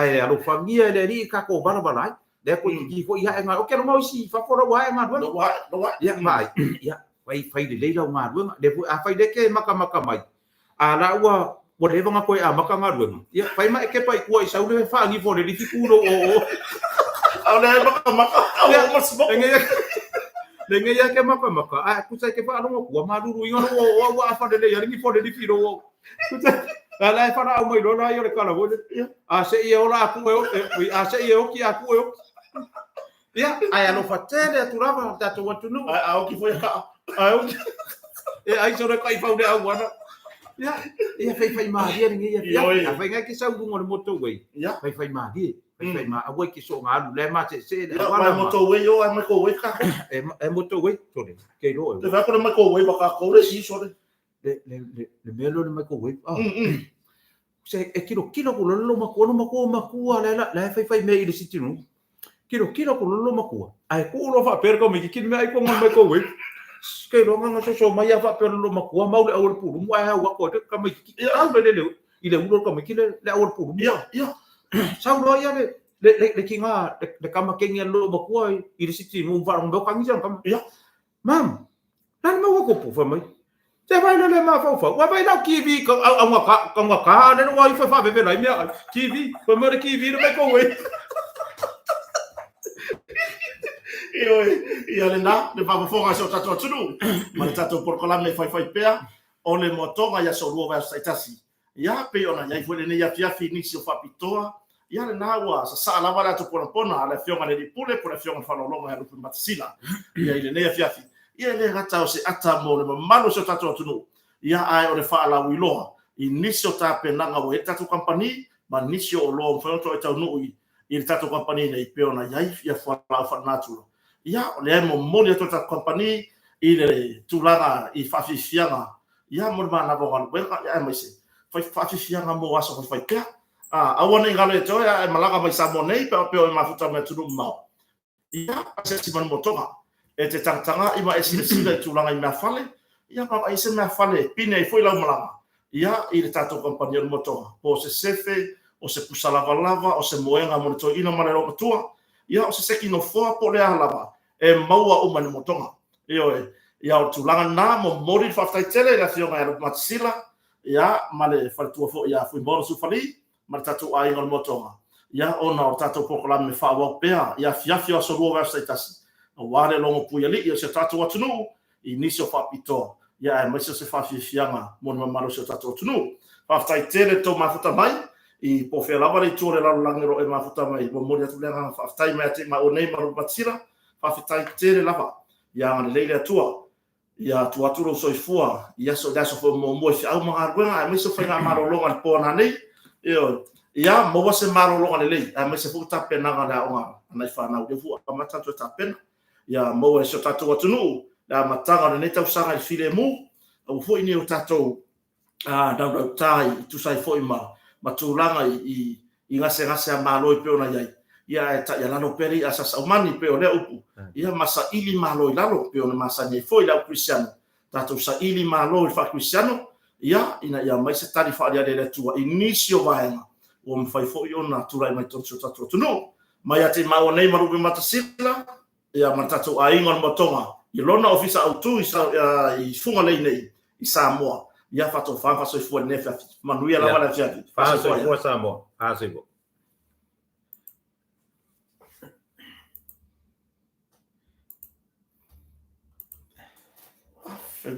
ai alo famia le ri ka ko bala bala le ko ki ko ya nga o ke no si fa fora wa nga do ya mai ya fai le la nga do le a fai de ke maka mai ala wa o le nga ko a maka nga do ya fai mai ke pai ko sa le fa ngi fo le di ku o ala maka o mas bo Lenga ya ke maka a ku sai ke fa no ko ma duru yo o wa fa de ya ngi fo de di firo ku sai ala fa na mo do na yo le kala bo a se ye ora ku a se ye o ki a ku ya ai no fa tele tu rava ta to watu no a o ki foi ka a o ai so re kai fa de a wana ya fai ma dia ngi ya fai ngai ki sa du mo moto we ya fai ma dia fai ma a we ki so nga le ma se ya ma moto we yo ai ma ko we ka e moto we to le ke lo te va ko ma ko we ba ka ko le si so le melo le ma ko we se e kilo ko lo ma ko la fai me ile sitinu kilo ko lo ma ko ai ko lo fa per ko me ki me ai ko ma ko we ke lo nga so ma ya fa per lo ma ko ma le awol pu mo ai wa ko te ka me ki a le ile ulo ko me ki le awol pu ya sau đó ya le kinga le kama kenya lo bakua i siti no va ngo kangi jam kam ya mam nan mo ko pu fa mai te vai le ma fa wa vai la kiwi ko nga ka ne wa fa be lai me kiwi ko mo kiwi no me ko we ia le na le fafofonga so tato tunu ma le tato porkola me fai pea o le motonga ia so lua saitasi ia pe ona ia foi le ia fiafi nisi o fapitoa ia le na wa sa lava la to pona ala fionga le pule por fionga falolonga ia lu matsila ia le ia fiafi ia le gata o se ata mo le malo so tato tunu ia ai o le fa la wiloa nisi o tapenanga o e tato company ma nisi o lo foi to tau nui il tato company nei peona ia fa natural ia le mo moli to tato company ile tulanga I fafifianga ia mo mana bo weka ia mai se fai fafifianga mo aso fai ka a wona ngalo to ia malaga mai sa monei pe mafuta me tunu mau ia se si man motonga e te tanga I ma esi tulanga I me fale ia pa ai se me fale pine foi la malaga ia ile tato company mo motonga po se sefe o se pusalava lava o se moenga mo to ina mana ro tua ia o se seki no foa po le lava e maua o mani motonga ia o tulanga na mo mori faftai tele la fionga ia matsila ia male faltua fo ia fu bolo su fali ma tatu ai ngol motonga ia ona o tatu pokola me fa wa pea ia fiafio so lo va status o wale longo puia li ia se tatu atunu inicio fa pito ia ma se fa fianga mo malo se tatu atunu faftai tele to mafuta mai I po fe lava le tore la langero e mafuta mai mo mo atu lenga faftai me ate ma o nei maru matsila faftai tele lava ia ngale leile atua ia tu aturo soifua ia so daso fo mo fi au mga rwenga me so fa maro longa pona nei ia mo wa se maro longa nei me se fu tape na ngala onga na fa na de fu pa mata to tape ia mo e so tatu atunu da matanga nei tau sanga file mu o fo ini o tatu da tai tu sai fo ma tulanga I ngase malo pe ona ia ia ta ia lano peri asa saumani pe ole upu ia masa ili malo lalo pe ona masa nei foi la cristiano tato sa ili malo fa cristiano ia ina ia mai se tari fa dia de tua inicio vaenga o mfai foi ona tulai mai tonso tato tuno mai ate ma ona mai maru matasila ia matato aingon motonga I lona ofisa autu I funga nei I Samoa ia fato fa so fu nefa manuia la wala fiati fa so fu Samoa